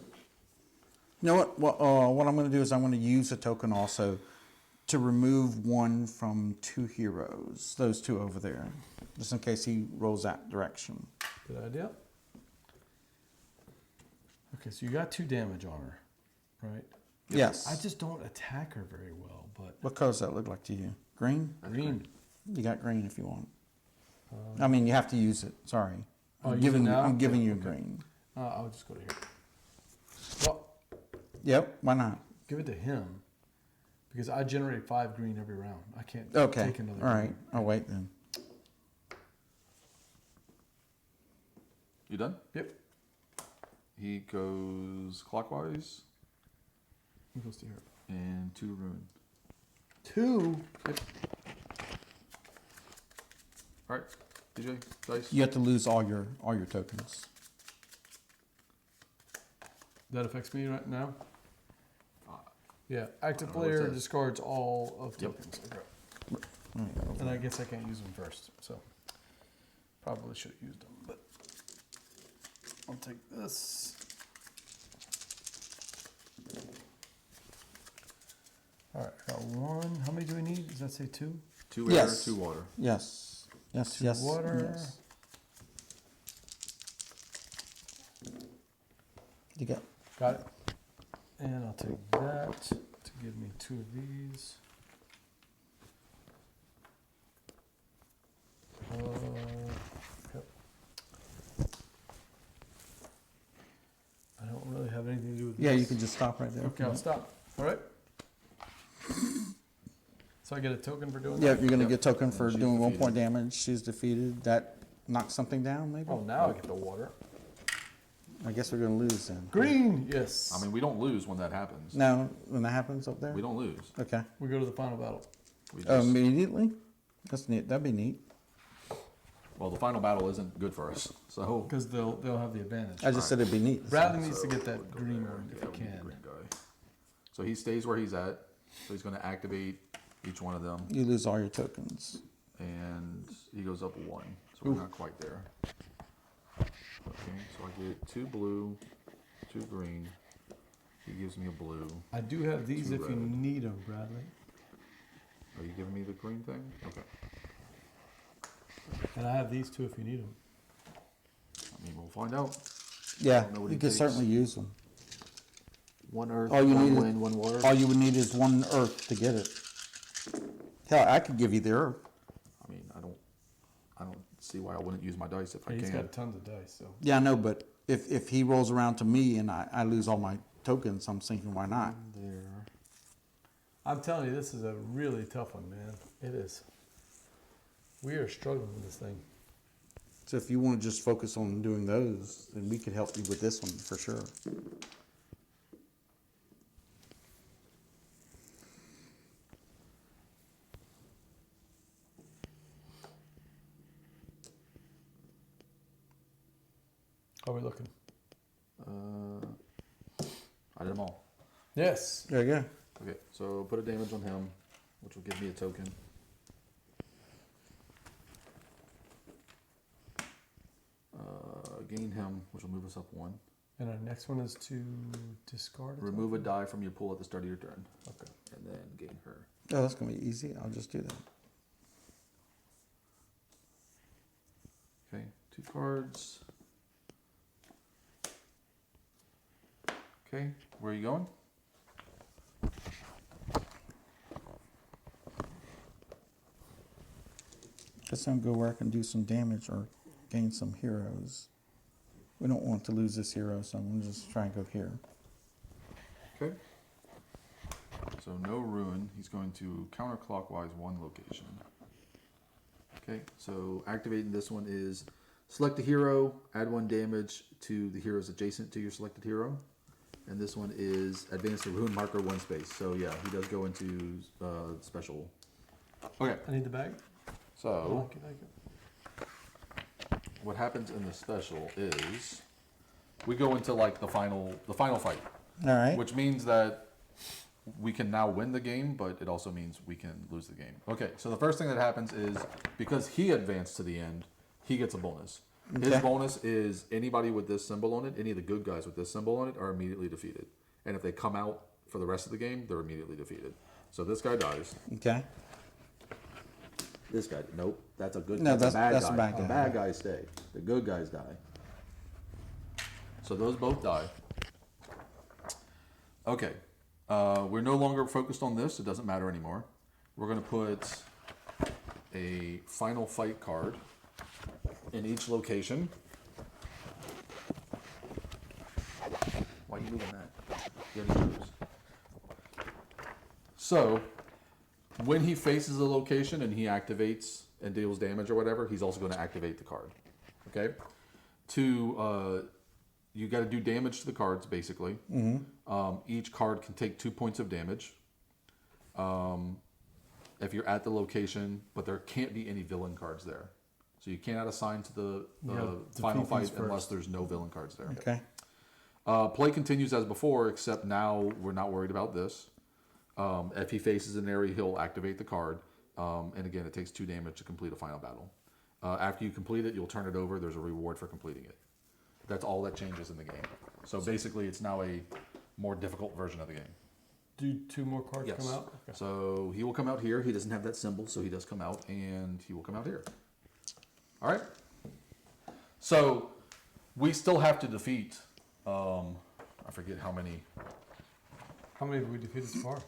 You know what? What I'm going to do is I'm going to use a token also to remove 1 from 2 heroes. Those 2 over there, just in case he rolls that direction. Good idea. Okay, so you got 2 damage on her, right? Yes. I just don't attack her very well, but What color does that look like to you? Green? green. You got green if you want. I mean, you have to use it. Sorry. Oh, I'm use giving it you. now? I'm giving Yeah, you okay. green. I'll just go to here. Well, Yep. Why not? give it to him because I generate 5 green every round. I can't Okay. take another. All right. green. I'll wait then. You done? Yep. He goes clockwise He goes to here. and 2 ruin. 2. Yep. All right, DJ, dice. You have to lose all your tokens. That affects me right now. Uh, Yeah, active I don't know what it player says. discards all of Yep. tokens. Okay. There you go. And I guess I can't use them first, so probably should have used them. But I'll take this. All right, got 1. How many do we need? Does that say 2? 2 Yes. air, 2 water. Yes. Yes. 2 Yes. water. Yes. You got. Got it. And I'll take that to give me 2 of these. Yep. I don't really have anything to do with Yeah, this. you can just stop right there. Okay, I'll stop. All right. So I get a token for doing Yeah, that? you're gonna Yep. get token for And she's doing 1 defeated. point damage. She's defeated. That knocks something down, maybe. Oh, now I get the water. I guess we're gonna lose then. Green, yes. I mean, we don't lose when that happens. No, when that happens up there. We don't lose. Okay. We go to the final battle. We Oh, just, immediately. That's neat. That'd be neat. well, the final battle isn't good for us. So Because they'll have the advantage. I just said it'd be neat. Bradley needs to So get that we'll go green there. one if Yeah, he we need the can. green guy. So he stays where he's at. So he's going to activate each one of them, You lose all your tokens. and he goes up 1. So we're not quite there. Okay, so I get 2 blue, 2 green. He gives me a blue. I do have these 2 if you red. need them, Bradley. Are you giving me the green thing? Okay. And I have these too if you need them. I mean, we'll find out. Yeah, don't know what you he could takes. certainly use them. 1 earth, All you 1 need is- wind, 1 water. All you would need is 1 earth to get it. Hell, I could give you the earth. I mean, I don't see why I wouldn't use my dice if I He's can. got tons of dice, so. Yeah, I know, but if he rolls around to me and I lose all my tokens, I'm thinking, why not? There. I'm telling you, this is a really tough one, man. It is. We are struggling with this thing. So if you want to just focus on doing those, then we could help you with this one for sure. How are we looking? I did them all. Yes. There you go. Okay, so put a damage on him, which will give me a token. Gain him, which will move us up 1. And our next one is to discard. Remove a die from your pool at the start of your turn, Okay. and then gain her. Oh, that's gonna be easy. I'll just do that. Okay, 2 cards. Okay, where are you going? Guess I'm gonna go where I can do some damage or gain some heroes. We don't want to lose this hero, so I'm gonna just try and go here. Okay. So no ruin. He's going to counterclockwise 1 location. Okay, so activating this one is select a hero, add 1 damage to the heroes adjacent to your selected hero. And this one is advance the ruin marker 1 space. So yeah, he does go into special. Okay, I need the bag. so I like it. what happens in the special is we go into like the final fight, All right. which means that we can now win the game, but it also means we can lose the game. Okay, so the first thing that happens is because he advanced to the end, he gets a bonus. His Okay. bonus is anybody with this symbol on it, any of the good guys with this symbol on it are immediately defeated. And if they come out for the rest of the game, they're immediately defeated. So this guy dies. Okay. This guy, nope, that's a good. No, that's a bad that's guy. a bad The guy. bad guys stay. The good guys die. So those both die. Okay, we're no longer focused on this. It doesn't matter anymore. We're going to put a final fight card in each location. Why are you moving that? You already chose. So, when he faces a location and he activates and deals damage or whatever, he's also going to activate the card. Okay? You got to do damage to the cards, basically. Each card can take 2 points of damage. If you're at the location, but there can't be any villain cards there. So you cannot assign to the final defeat fight these unless first. there's no villain cards there. Okay. Play continues as before, except now we're not worried about this. If he faces an area, he'll activate the card. And again, it takes 2 damage to complete a final battle. After you complete it, you'll turn it over. There's a reward for completing it. That's all that changes in the game. So basically, it's now a more difficult version of the game. Do 2 more cards come out? Okay. So he will come out here. He doesn't have that symbol, so he does come out, and he will come out here. All right. So we still have to defeat. I forget how many. How many have we defeated so far?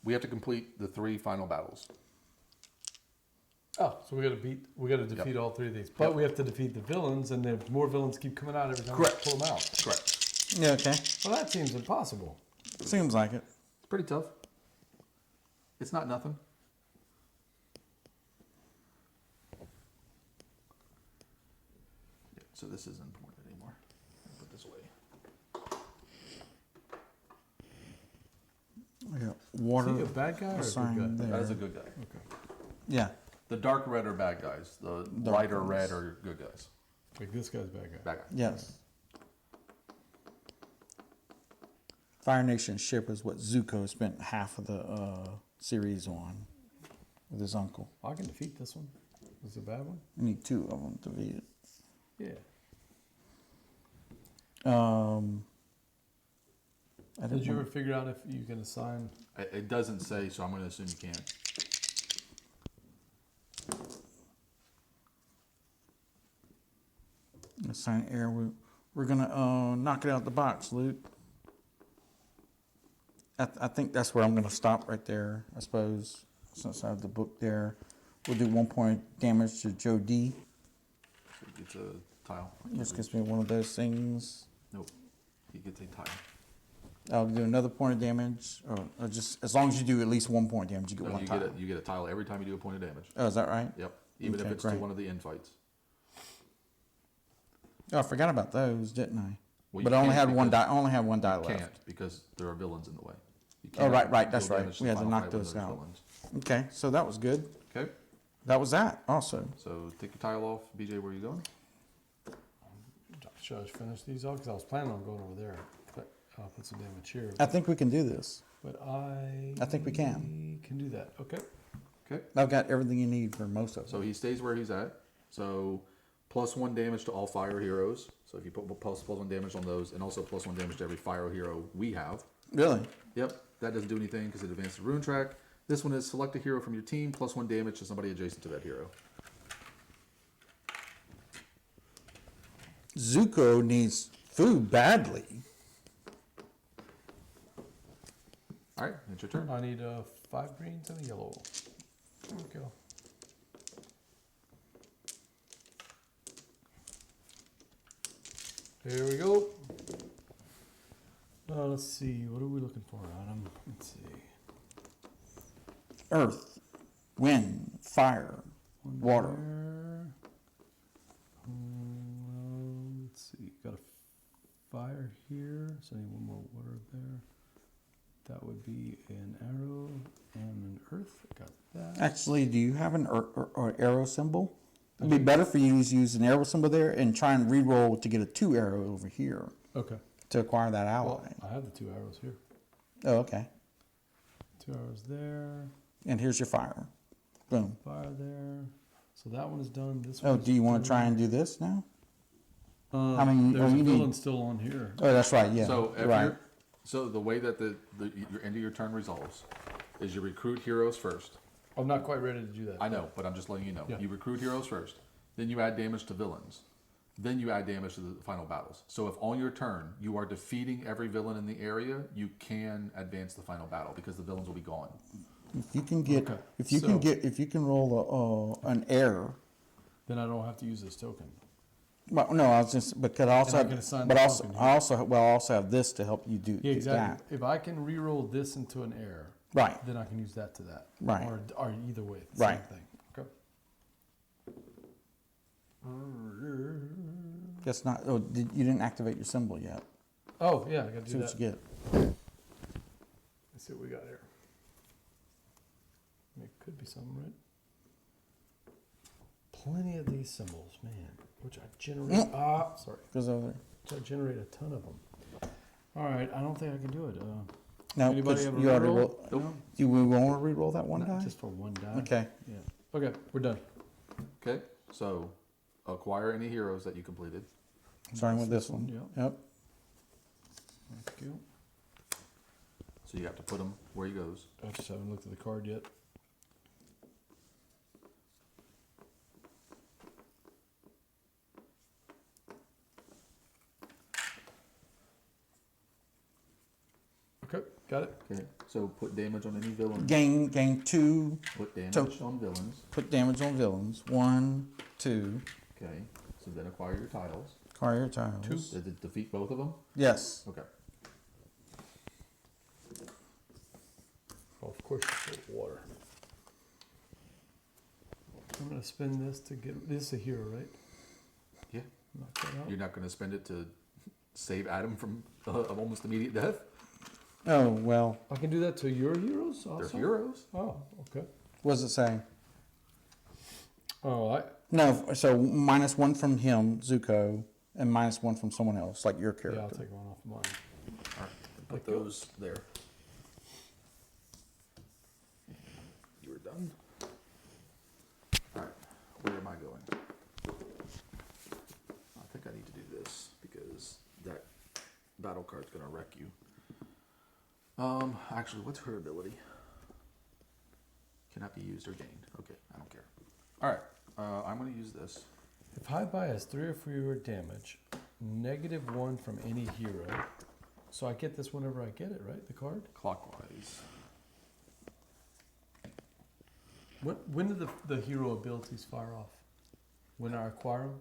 We have to complete the 3 final battles. Oh, so we got to defeat all 3 of these, but Yep. we have to defeat the villains, and the more villains keep coming out every time Correct. we pull them out. Correct. Yeah. Okay. Well, that seems impossible. Seems like it. It's pretty tough. It's not nothing. Yeah, so this isn't important anymore. I'll put this away. I got Is water he a bad guy or a good assigned guy? there. That is a good guy. Yeah. The dark red are bad guys. The Dark lighter ones. red are good guys. Like this guy's a bad guy. Bad guy. Yes. Fire Nation ship is what Zuko spent half of the series on with his uncle. I can defeat this one. Is it a bad one? You need 2 of them to beat it. Yeah. I Did you want- ever figure out if you can assign? It doesn't say, so I'm going to assume you can't. assign air? We're gonna knock it out the box, Luke. I think that's where I'm gonna stop right there. I suppose since I have the book there, we'll do 1 point damage to Joe D. So he gets a tile. This gives me one of those things. Nope. He gets a tile. I'll do another point of damage, or just as long as you do at least 1 point damage, you get No, one you tile. get a tile every time you do a point of damage. Oh, is that right? Yep. Even Okay, if it's to great. one of the end fights. Oh, I forgot about those, didn't I? Well, But you I only can't had one die. because- I only had one die You left. can't because there are villains in the way. You Oh, right, cannot that's deal right. damage to We the had to final knock fight when those there's out. villains. Okay, so that was good. Okay. That was that also. So take your tile off. BJ, where are you going? Should I just finish these off? Because I was planning on going over there. But I'll put some damage here. I think we can do this. But I think we can. Can do that. Okay. Okay. I've got everything you need for most of them. So he stays where he's at. So +1 damage to all fire heroes. So if you put +1 damage on those, and also +1 damage to every fire hero we have. Really? Yep, that doesn't do anything because it advances the rune track. This one is select a hero from your team, +1 damage to somebody adjacent to that hero. Zuko needs food badly. All right, it's your turn. I need 5 greens and a yellow. There we go. Here we go. Let's see. What are we looking for, Adam? Let's see. Earth, wind, fire, One water. there. Let's see. Got a fire here. So I need one more water there. That would be an arrow and an earth. Got that. Actually, do you have an or arrow symbol? It'd be better for you to use an arrow symbol there and try and re-roll to get a 2 arrow over here Okay. to acquire that Well, ally. I have the 2 arrows here. Oh, okay. 2 arrows there. And here's your fire. Boom. Fire there. So that one is done. This Oh, one. do you want to try and do this now? I mean, there's you a need- villain still on here. Oh, that's right. Yeah. So if right. you're, so the way that your end of your turn resolves is you recruit heroes first. I'm not quite ready to do that. I know, but I'm just letting you know. Yeah. You recruit heroes first, then you add damage to villains, then you add damage to the final battles. So if on your turn you are defeating every villain in the area, you can advance the final battle because the villains will be gone. If you can get, Okay, if you so- can get, if you can roll an error. Then I don't have to use this token. Well, no, I was just because I also, And I can assign but the also, token I here. also, well, I also have this to help you do Yeah, do exactly. that. If I can re-roll this into an error, Right. then I can use that to that. Right. Or either way, the Right. same thing. Okay. That's not. Oh, you didn't activate your symbol yet. Oh yeah, I got to See do what that. you get. Let's see what we got here. It could be something, right? Plenty of these symbols, man. Which I generate. Sorry. Goes over there. Which I generate a ton of them. All right, I don't think I can do it. No, Anybody because have a you already reroll? rolled. Nope. You want to re-roll that one Not die? just for one die. Okay. Yeah. Okay, we're done. Okay, so acquire any heroes that you completed. Starting with this one. Yeah. Yep. Thank you. So you have to put them where he goes. I just haven't looked at the card yet. Okay, got it. Okay, so put damage on any villain. Gain 2. Put damage So- on villains. Put damage on villains. 1, 2. Okay, so then acquire your tiles. Acquire your tiles. 2. Did it defeat both of them? Yes. Okay. Oh, of course, you put water. I'm gonna spend this to get. This is a hero, right? Yeah. Knock that out. You're not going to spend it to save Adam from almost immediate death? Oh well. I can do that to your heroes also. They're heroes. Oh, okay. What does it say? Oh, No. So -1 from him, Zuko, and -1 from someone else, like your yeah, character. I'll take one off mine. All right, put There you go. those there. You were done. All right, where am I going? I think I need to do this because that battle card's gonna wreck you. Actually, what's her ability? Cannot be used or gained. Okay, I don't care. All right, I'm gonna use this. If High Buy has 3 or fewer damage, -1 from any hero. So I get this whenever I get it, right? The card. Clockwise. When do the hero abilities fire off? When I acquire them?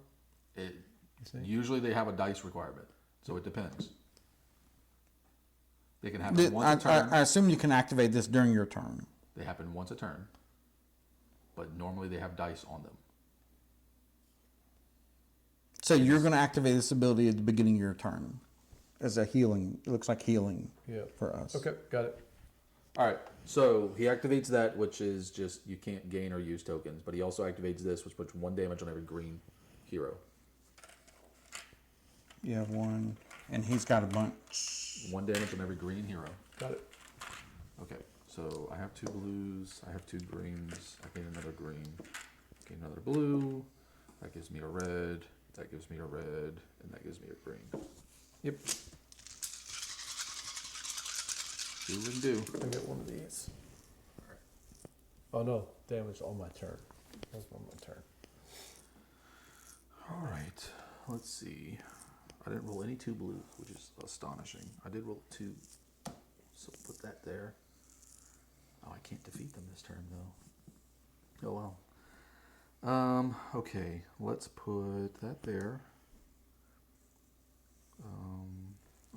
It You see? usually they have a dice requirement, so it depends. They can happen once a turn. I assume you can activate this during your turn. They happen once a turn, but normally they have dice on them. So you're going to activate this ability at the beginning of your turn as a healing. It looks like healing Yeah. for us. Okay, got it. All right, so he activates that, which is just you can't gain or use tokens, but he also activates this, which puts 1 damage on every green hero. You have 1, and he's got a bunch. 1 damage on every green hero. Got it. Okay, So I have 2 blues, I have 2 greens, I gain another green, gain another blue, that gives me a red, that gives me a red, and that gives me a green. Yep. Do and do. I get one of these. Oh no, damage on my turn. That's on my turn. Alright, let's see. I didn't roll any 2 blues, which is astonishing. I did roll 2, so put that there. Oh, I can't defeat them this turn though. Oh well. Okay, let's put that there.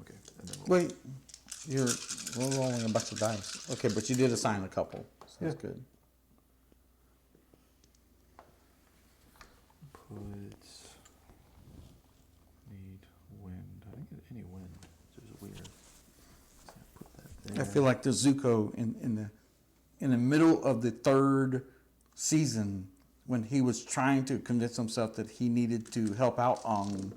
Okay, and then we'll Wait, we're rolling a bunch of dice. Okay, but you did assign a couple, so that's Yeah. good. put need wind. I didn't get any wind, which is weird. So I put that there. I feel like the Zuko in the middle of the 3rd season, when he was trying to convince himself that he needed to help out Aang,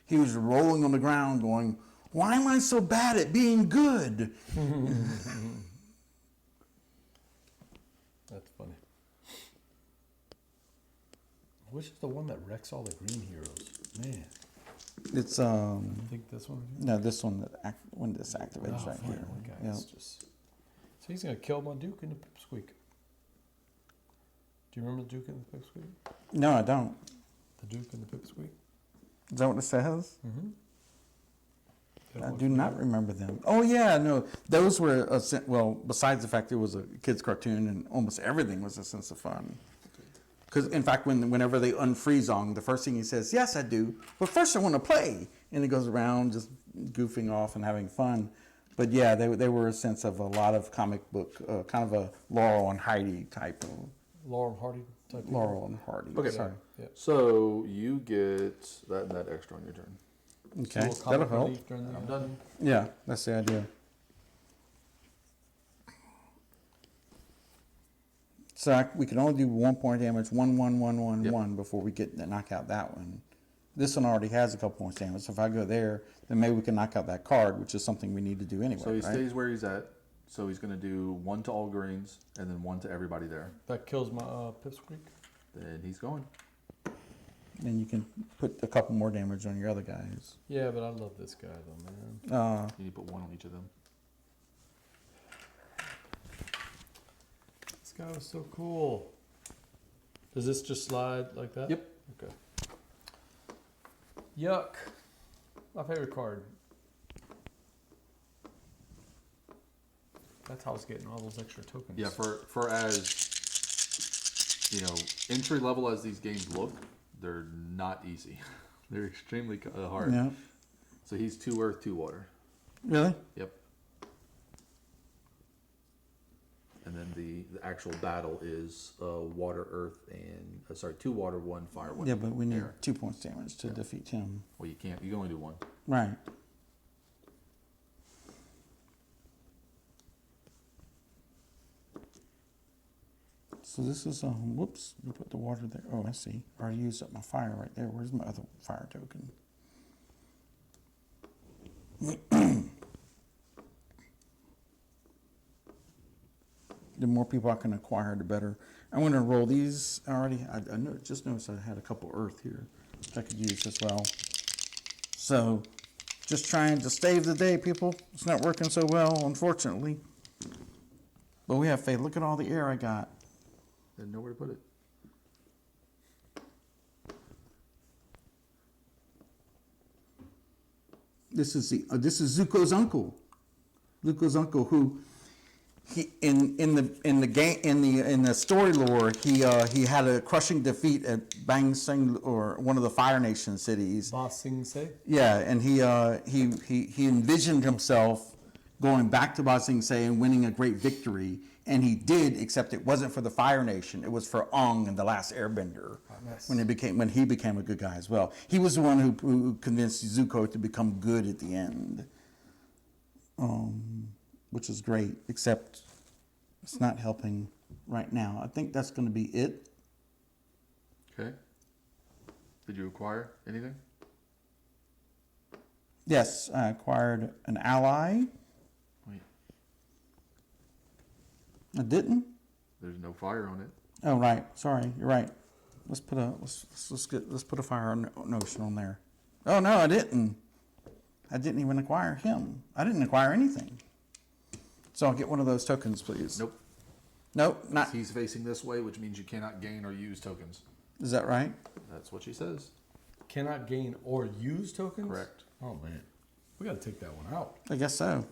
he was rolling on the ground going, "Why am I so bad at being good?" That's funny. Which is the one that wrecks all the green heroes? Man, It's I think this one. no, this one when this activates right here. Okay, Yeah. it's just. So he's gonna kill my Duke in the Pipsqueak. Do you remember the Duke in the Pipsqueak? No, I don't. The Duke in the Pipsqueak. Is that what it says? Mm-hmm. I do not remember them. Oh yeah, no, those were well. Besides the fact it was a kids' cartoon and almost everything was a sense of fun. Because in fact, whenever they unfreeze Aang, the first thing he says, "Yes, I do, but first I want to play," and he goes around just goofing off and having fun. But yeah, they were a sense of a lot of comic book, kind of a Laurel and Heidi type of Laurel and Hardy type. Laurel and Hardy. Okay. Sorry. Yeah. So you get that and that extra on your turn. Okay, So we'll that'll comic help. relief during the- I'm done. Yeah, that's the idea. So we can only do 1 point damage, 1, 1, 1, 1, Yep. 1 before we get to knock out that one. This one already has a couple points damage. So if I go there, then maybe we can knock out that card, which is something we need to do anyway. So he right? stays where he's at. So he's going to do 1 to all greens and then 1 to everybody there. That kills my Pipsqueak. Then he's going. Then you can put a couple more damage on your other guys. Yeah, but I love this guy though, man. You need to put 1 on each of them. This guy was so cool. Does this just slide like that? Yep. Okay. Yuck. My favorite card. That's how I was getting all those extra tokens. Yeah, for as entry level as these games look, they're not easy. They're extremely hard. Yeah. So he's 2 earth, 2 water. Really? Yep. And then the actual battle is water, earth, and 2 water, 1 fire, 1 Yeah, but we need air. 2 points damage to defeat him. Well, you can't. You can only do 1. Right. So this is whoops, you put the water there. Oh, I see. I already used up my fire right there. Where's my other fire token? The more people I can acquire, the better. I'm going to roll these already. I just noticed I had a couple earth here which I could use as well. So, just trying to save the day, people. It's not working so well, unfortunately. But we have faith. Look at all the air I got. Didn't know where to put it. This is Zuko's uncle. Zuko's uncle, who he in the story lore, he had a crushing defeat at Bang Sing, or one of the Fire Nation cities. Ba Sing Se. Yeah, and he envisioned himself going back to Ba Sing Se and winning a great victory, and he did. Except it wasn't for the Fire Nation; it was for Aang and the Last Airbender. Nice. When he became a good guy as well. He was the one who convinced Zuko to become good at the end, which is great. Except it's not helping right now. I think that's going to be it. Okay. Did you acquire anything? Yes, I acquired an ally. Wait. I didn't? There's no fire on it. Oh, right. Sorry. You're right. Let's put a fire notion on there. Oh, no, I didn't. I didn't even acquire him. I didn't acquire anything. So I'll get one of those tokens, please. Nope. Nope, not. He's facing this way, which means you cannot gain or use tokens. Is that right? That's what she says. Cannot gain or use tokens? Correct. Oh, man. We got to take that one out. I guess so.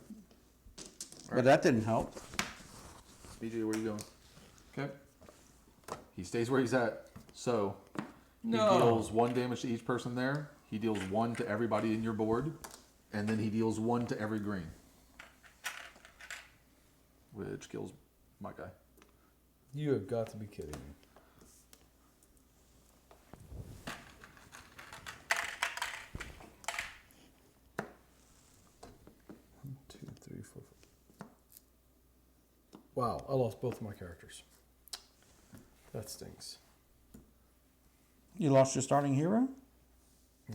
But right. that didn't help. BJ, where are you going? Okay. He stays where he's at. So he No. deals 1 damage to each person there. He deals 1 to everybody in your board. And then he deals 1 to every green. Which kills my guy. You have got to be kidding me. One, two, three, four, five. Wow, I lost both of my characters. That stinks. You lost your starting hero?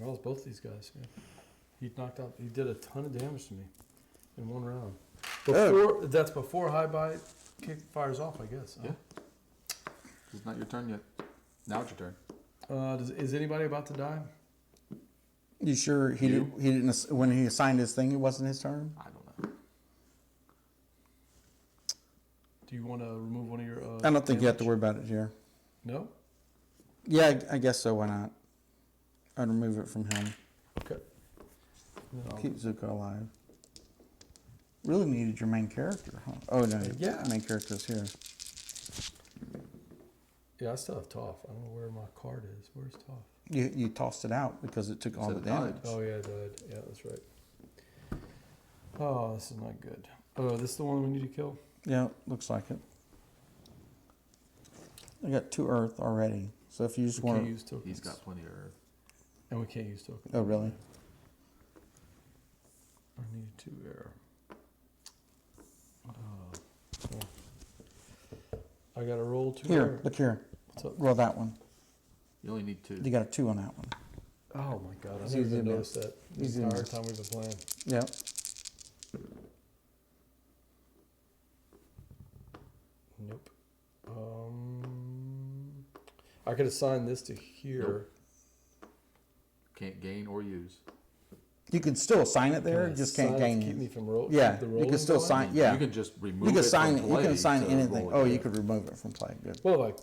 I lost both these guys. Yeah. He knocked out. He did a ton of damage to me in 1 round. Before that's before high bite kick fires off, I guess. Yeah. It's not your turn yet. Now it's your turn. Is anybody about to die? You sure he didn't when he assigned his thing? It wasn't his turn. I don't know. Do you want to remove one of your? I don't think you have to damage? worry about it here. No. Yeah, I guess so. Why not? I'd remove it from him. Okay. Then I'll- Keep Zuko alive. Really needed your main character, huh? Oh no, Yeah. your main character's here. Yeah, I still have Toph. I don't know where my card is. Where's Toph? You tossed it out because it took all Said the it died. damage. Oh yeah, it died. Yeah, that's right. Oh, this is not good. Oh, this is the one we need to kill? Yeah, looks like it. I got 2 earth already, so if you just We can't want, use tokens. He's got plenty of earth. And we can't use tokens. oh really? I need 2 air. Oh. I gotta roll 2 Here, air. look here. What's up? Roll that one. You only need 2. You got a 2 on that one. Oh my god, I It's never easy even to noticed that. The Easy to entire miss. time we've been playing. Yep. Nope. I could assign this to here. Can't gain or use. You can still assign it there, Can I just can't assign gain to keep me it. from roll. Yeah, keep the you rolling can still going? sign. Yeah, You can just remove you can it assign. from You can play assign to anything. roll Oh, it. you could remove it from play. Good. Well, like,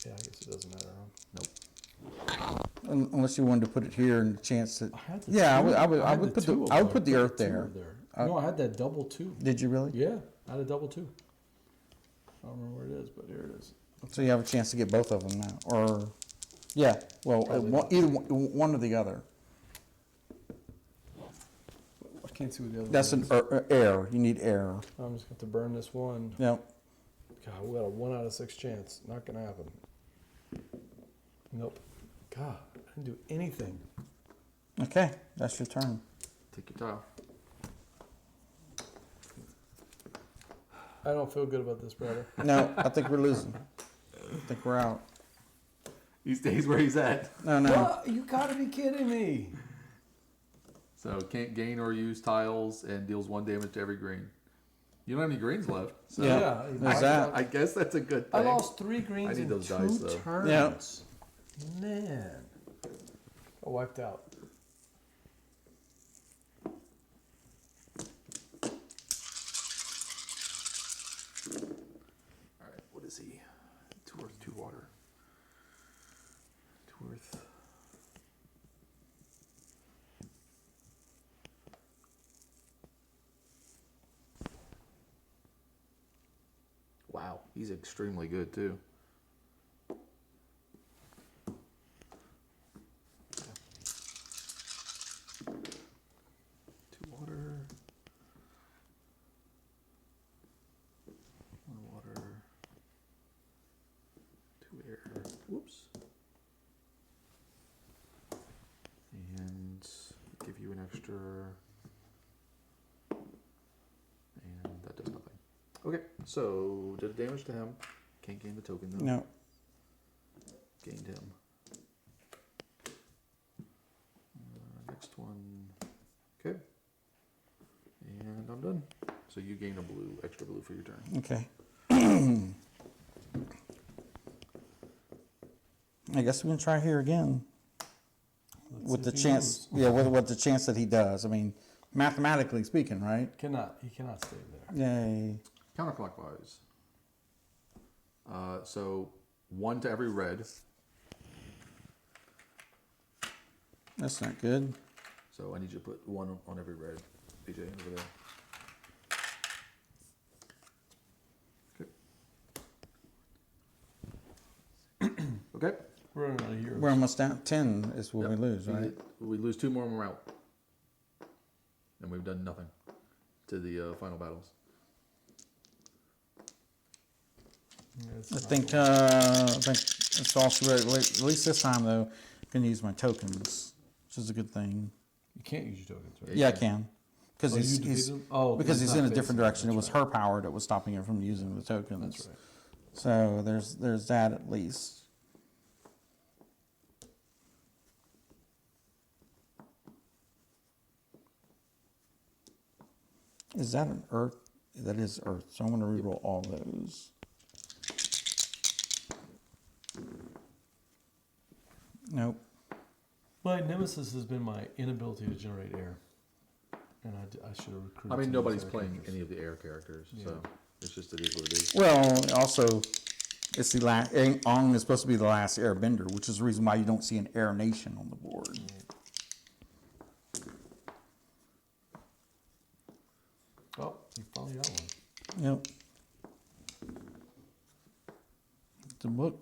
yeah, I guess it doesn't matter. Huh? Unless you wanted to put it here and the chance that. I had the Yeah, two. I had would put two the of I would them. put the I earth two there. there. No, I had that double 2. Did you really? Yeah, I had a double 2. I don't remember where it is, but here it is. So you have a chance to get both of them now, or yeah. Well, Probably one, not. either one or the other. I can't see what the other That's one an is. air. You need air. I'm just going to burn this one. Yep. God, we got a 1 out of 6 chance. Not going to happen. Nope. God, I didn't do anything. Okay, that's your turn. Take your tile. I don't feel good about this, brother. No, I think we're losing. I think we're out. He stays where he's at. No, no. What? You got to be kidding me. So can't gain or use tiles and deals 1 damage to every green. You don't have any greens left. So Yeah, there's that. I guess that's a good thing. I lost 3 greens I need in those 2 dice, though. turns. Man. I wiped out. Alright, what is he? 2 earth, 2 water. 2 earth. Wow, he's extremely good too. Two water. 1 water. 2 air. Whoops. And give you an extra. And that does nothing. Okay, so did a damage to him. Can't gain the token though. No. Gained him. Next one. Okay. And I'm done. So you gain a blue, extra blue for your turn. Okay. I guess we can try here again. Let's With see the if he chance, moves. yeah, with the chance that he does. I mean, mathematically speaking, right? He cannot stay there. Yay. Counterclockwise. So 1 to every red. That's not good. So I need you to put 1 on every red. BJ, over there. Okay. Okay. We're running out of heroes. We're almost down. 10 is what Yep. we lose, right? We lose 2 more when we're out. And we've done nothing to the final battles. Yeah, it's I not think cool. it's also at least this time though. I can use my tokens, which is a good thing. You can't use your tokens, right? Yeah, I can, because Oh, you he's defeated him? Oh, because he's in not a different facing, direction. It that's was right. her power that was stopping him from using the tokens. That's right. So there's that at least. Is that an earth? That is earth. So I'm going to reroll all those. Nope. My nemesis has been my inability to generate air, and I should have recruited. I mean, some of nobody's these other playing characters. any of the air characters, Yeah. so it's just it is what it is. Well, also, it's the last. Aang is supposed to be the last Airbender, which is the reason why you don't see an Air Nation on the board. Oh, you finally got one. Yep. The book.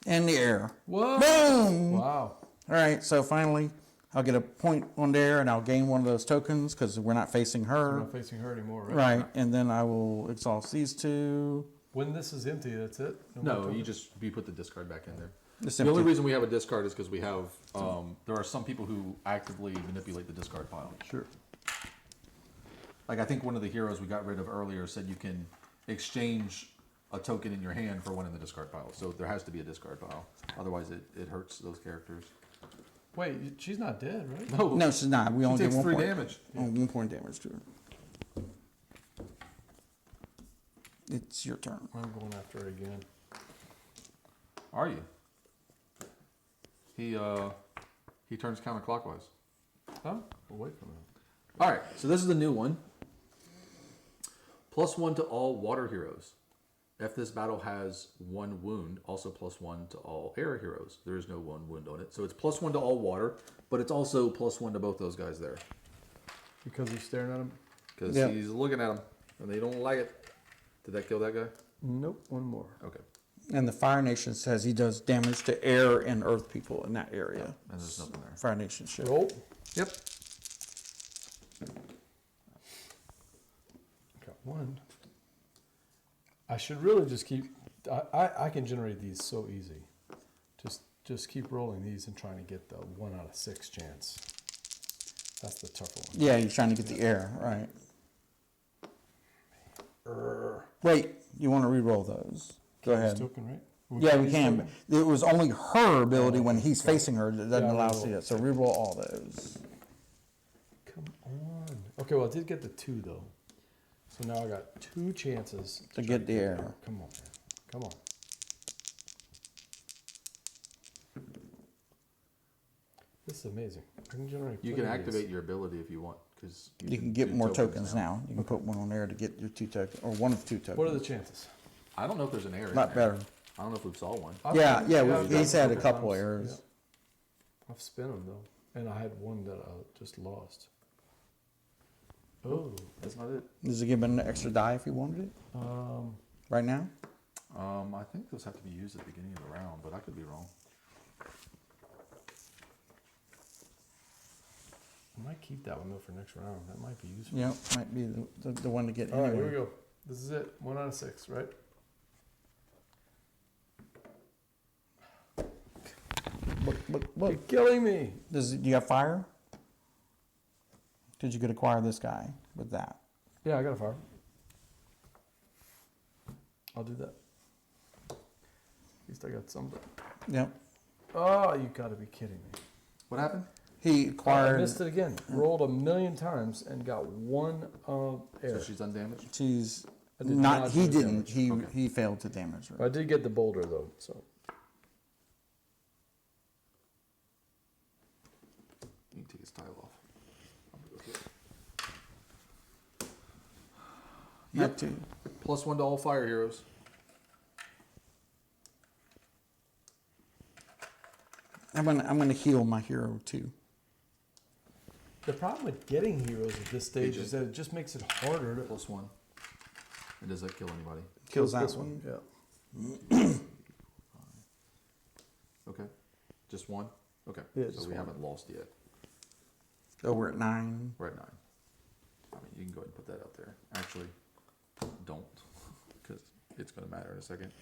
And the air. Whoa! Boom! Wow. All right, so finally, I'll get a point on there, and I'll gain one of those tokens because we're not facing We're her. not facing her anymore, right? Right, and then I will exhaust these two. When this is empty, that's it. more No, tokens? you put the discard back in there. It's The only empty. reason we have a discard is because we have there are some people who actively manipulate the discard pile. Sure. Like I think one of the heroes we got rid of earlier said you can exchange a token in your hand for one in the discard pile. So there has to be a discard pile. Otherwise it hurts those characters. Wait, she's not dead, right? No, No, she's not. We she only takes get 3 1 point. damage. Only 1 point damage to her. It's your turn. I'm going after her again. Are you? He turns counterclockwise. Oh, we'll wait for him. All right, so this is the new one. +1 to all water heroes. If this battle has 1 wound, also +1 to all air heroes. There is no 1 wound on it. So it's +1 to all water, but it's also +1 to both those guys there. Because he's staring at him? Because Yep. he's looking at them, and they don't like it. Did that kill that guy? Nope, one more. Okay. And the Fire Nation says he does damage to air and earth people in that area. And there's nothing there. Fire Nation shit. Roll. Yep. Got one. I should really just keep. I can generate these so easy. Just keep rolling these and trying to get the 1 out of 6 chance. That's the tougher one. Yeah, you're trying to get the air, right. Wait, you want to re-roll those? Go Use ahead. Token, right? Yeah, we use can. token? But it was only her ability Oh, when okay. he's facing her that doesn't Yeah, allow us to re-roll. do that. So re-roll all those. Come on. Okay, well I did get the 2 though. So now I got 2 chances To try get the air. Come on, man. Come on. This is amazing. I can generate. You plenty can of these. activate your ability if you want, because You can get more tokens now. You can put one on there to get your 2 tokens, or 1 of 2 tokens. What are the chances? I don't know if there's an error. A lot better. I don't know if we saw one. Yeah, yeah, I've he's done had a it couple times. errors. Yeah. I've spent them though, and I had one that I just lost. Oh, That's not it. Does it give him an extra die if he wanted it right now? I think those have to be used at the beginning of the round, but I could be wrong. I might keep that one though for next round. That might be useful. Yeah, might be the one to get All right, anyway. here we go. This is it. 1 out of 6, right? Look. You're killing me. Do you have fire? Did you could acquire this guy with that? Yeah, I got a fire. I'll do that. At least I got something. Yep. Oh, you gotta be kidding me. What happened? He I acquired. missed it again. Rolled a million times and got one air. So she's undamaged? She's I did not. not He do didn't. damage. He Okay. he failed to damage her. I did get the boulder though, so. You can take his tile off. I'm gonna go here. Yep. Too. +1 to all fire heroes. I'm gonna heal my hero too. The problem with getting heroes at this stage AJ. is that it just makes it harder to +1. And does that kill anybody? Kills that this one. Yeah. Okay. Just one? Okay. Yeah, so just we one. haven't lost yet. Oh, we're at 9. We're at 9. I mean, you can go ahead and put that out there. Actually, don't, because it's going to matter in a second.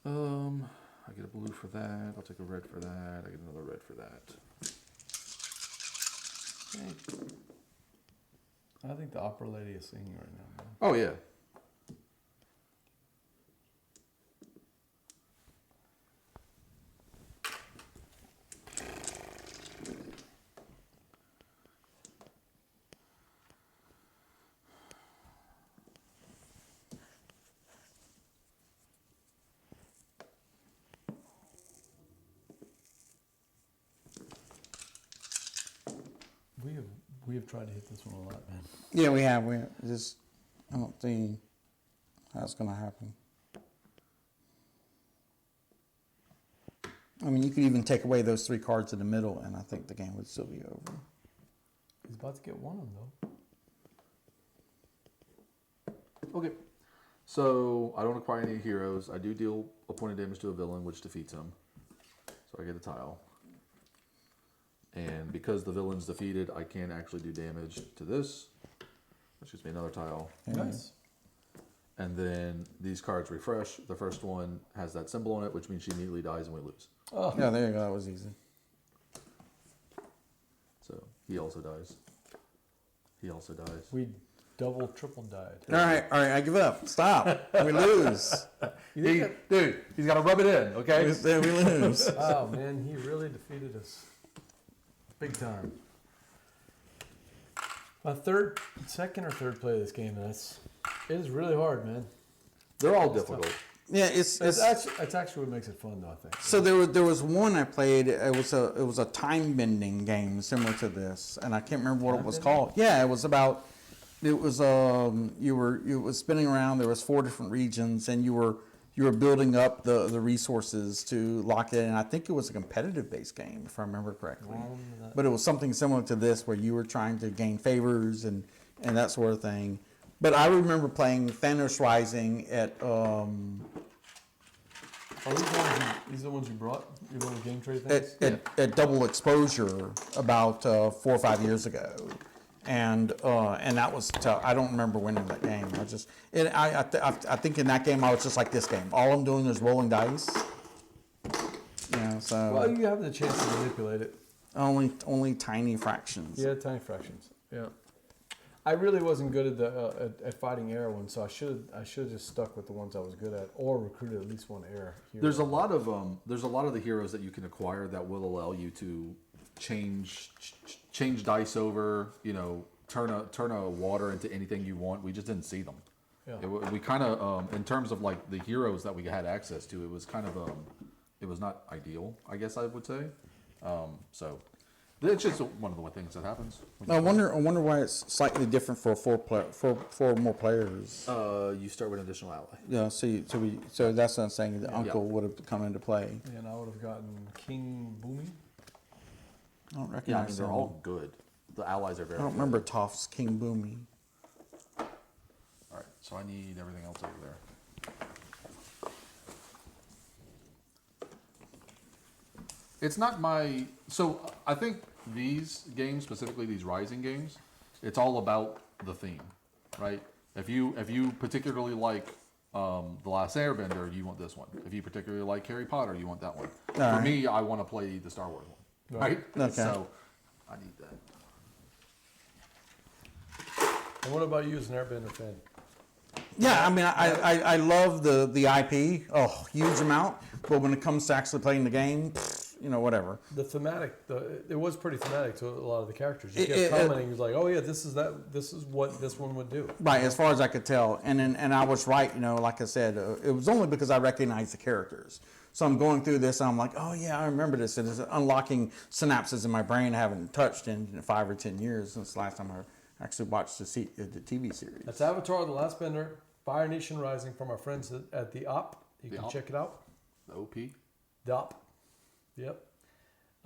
I get a blue for that. I'll take a red for that. I get another red for that. I think the opera lady is singing right now, man. Oh, yeah. We have tried to hit this one a lot, man. Yeah, we have. We just. I don't think that's gonna happen. I mean, you could even take away those 3 cards in the middle, and I think the game would still be over. He's about to get one of them though. Okay. So, I don't acquire any heroes. I do deal a point of damage to a villain, which defeats him. So, I get a tile. And because the villain's defeated, I can actually do damage to this. Which gives me another tile. Nice. And then these cards refresh. The first one has that symbol on it, which means she immediately dies and we lose. Oh, Yeah, there you go. That was easy. So he also dies. He also dies. we double, triple died. All right. I give up. Stop. We lose. Dude, he's got to rub it in, okay? We lose. Oh man, he really defeated us. Big time. Second or third play of this game, it is really hard, man. They're all difficult. Yeah, It's actually what makes it fun, though. I think. So there was one I played. It was a time bending game similar to this, and I can't remember what it was called. Yeah, it was about. It was you were spinning around. There was 4 different regions, and you were building up the resources to lock it in. I think it was a competitive based game, if I remember correctly. But it was something similar to this, where you were trying to gain favors and that sort of thing. But I remember playing Thanos Rising at. Are these the ones you brought? Your little game tray things? At Double Exposure about 4 or 5 years ago, and that was tough. I don't remember winning that game. I think in that game I was just like this game. All I'm doing is rolling dice. Yeah, so Well, you have the chance to manipulate it. only tiny fractions. Yeah, tiny fractions. Yeah. I really wasn't good at the at fighting air ones, so I should have just stuck with the ones I was good at, or recruited at least one air hero. There's a lot of the heroes that you can acquire that will allow you to change dice over. You know, turn a water into anything you want. We just didn't see them. Yeah. We kind of in terms of like the heroes that we had access to, it was kind of it was not ideal, I guess I would say. So it's just one of the things that happens. I wonder why it's slightly different for four more players. You start with an additional ally. Yeah, so that's what I'm saying. The uncle would have come into play. And I would have gotten King Boomy. I don't Yeah, I recognize mean they're them. all good. The allies are very. I don't remember Toph's King Boomy. All right, so I need everything else over there. It's not my. So I think these games, specifically these Rising games, it's all about the theme, right? If you particularly like The Last Airbender, you want this one. If you particularly like Harry Potter, you want that one. For right. me, I want to play the Star Wars one, right? Okay. So I need that. And what about you as an Airbender fan? Yeah, I mean, I love the IP, huge amount. But when it comes to actually playing the game, whatever. The thematic, it was pretty thematic to a lot of the characters. You It- kept it- commenting, he was like, "Oh yeah, this is what this one would do." Right, as far as I could tell, and I was right. Like I said, it was only because I recognized the characters. So I'm going through this, and I'm like, oh yeah, I remember this, and it's unlocking synapses in my brain I haven't touched in 5 or 10 years since the last time I actually watched the TV series. That's Avatar: The Last Bender, Fire Nation Rising from our friends at the OP. You The can OP? check it out. The OP. The OP. Yep.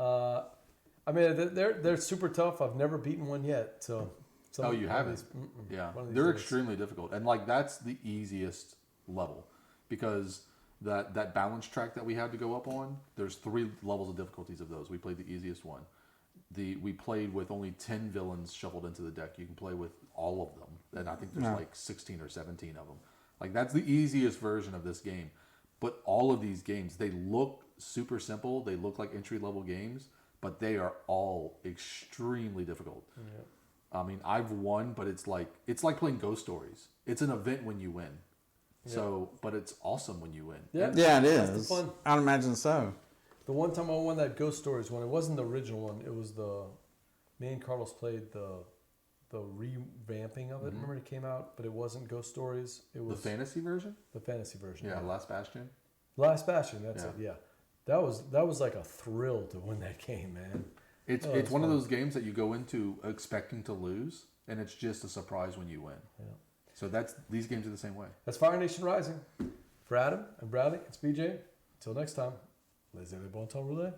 I mean, they're super tough. I've never beaten one yet. So. Oh, you haven't? Yeah, they're extremely difficult, and like that's the easiest level because that balance track that we had to go up on. There's 3 levels of difficulties of those. We played the easiest one. We played with only 10 villains shuffled into the deck. You can play with all of them, and I think there's like 16 or 17 of them. Like that's the easiest version of this game. But all of these games, they look super simple. They look like entry level games, but they are all extremely difficult. Yeah. I mean, I've won, but it's like playing Ghost Stories. It's an event when you win. Yeah. So, but it's awesome when you win. Yeah, yeah, it that's is. the fun. I'd imagine so. The one time I won that Ghost Stories one, it wasn't the original one. It was me and Carlos played the revamping of it. Remember it came out, but it wasn't Ghost Stories. It was the fantasy version. The fantasy version. Yeah, Last Bastion. Last Bastion. That's it. Yeah, that was like a thrill to win that game, man. It's one of those games that you go into expecting to lose, and it's just a surprise when you win. Yeah. So these games are the same way. That's Fire Nation Rising. For Adam and Bradley, it's BJ. Until next time, Laissez, bon temps, rouler.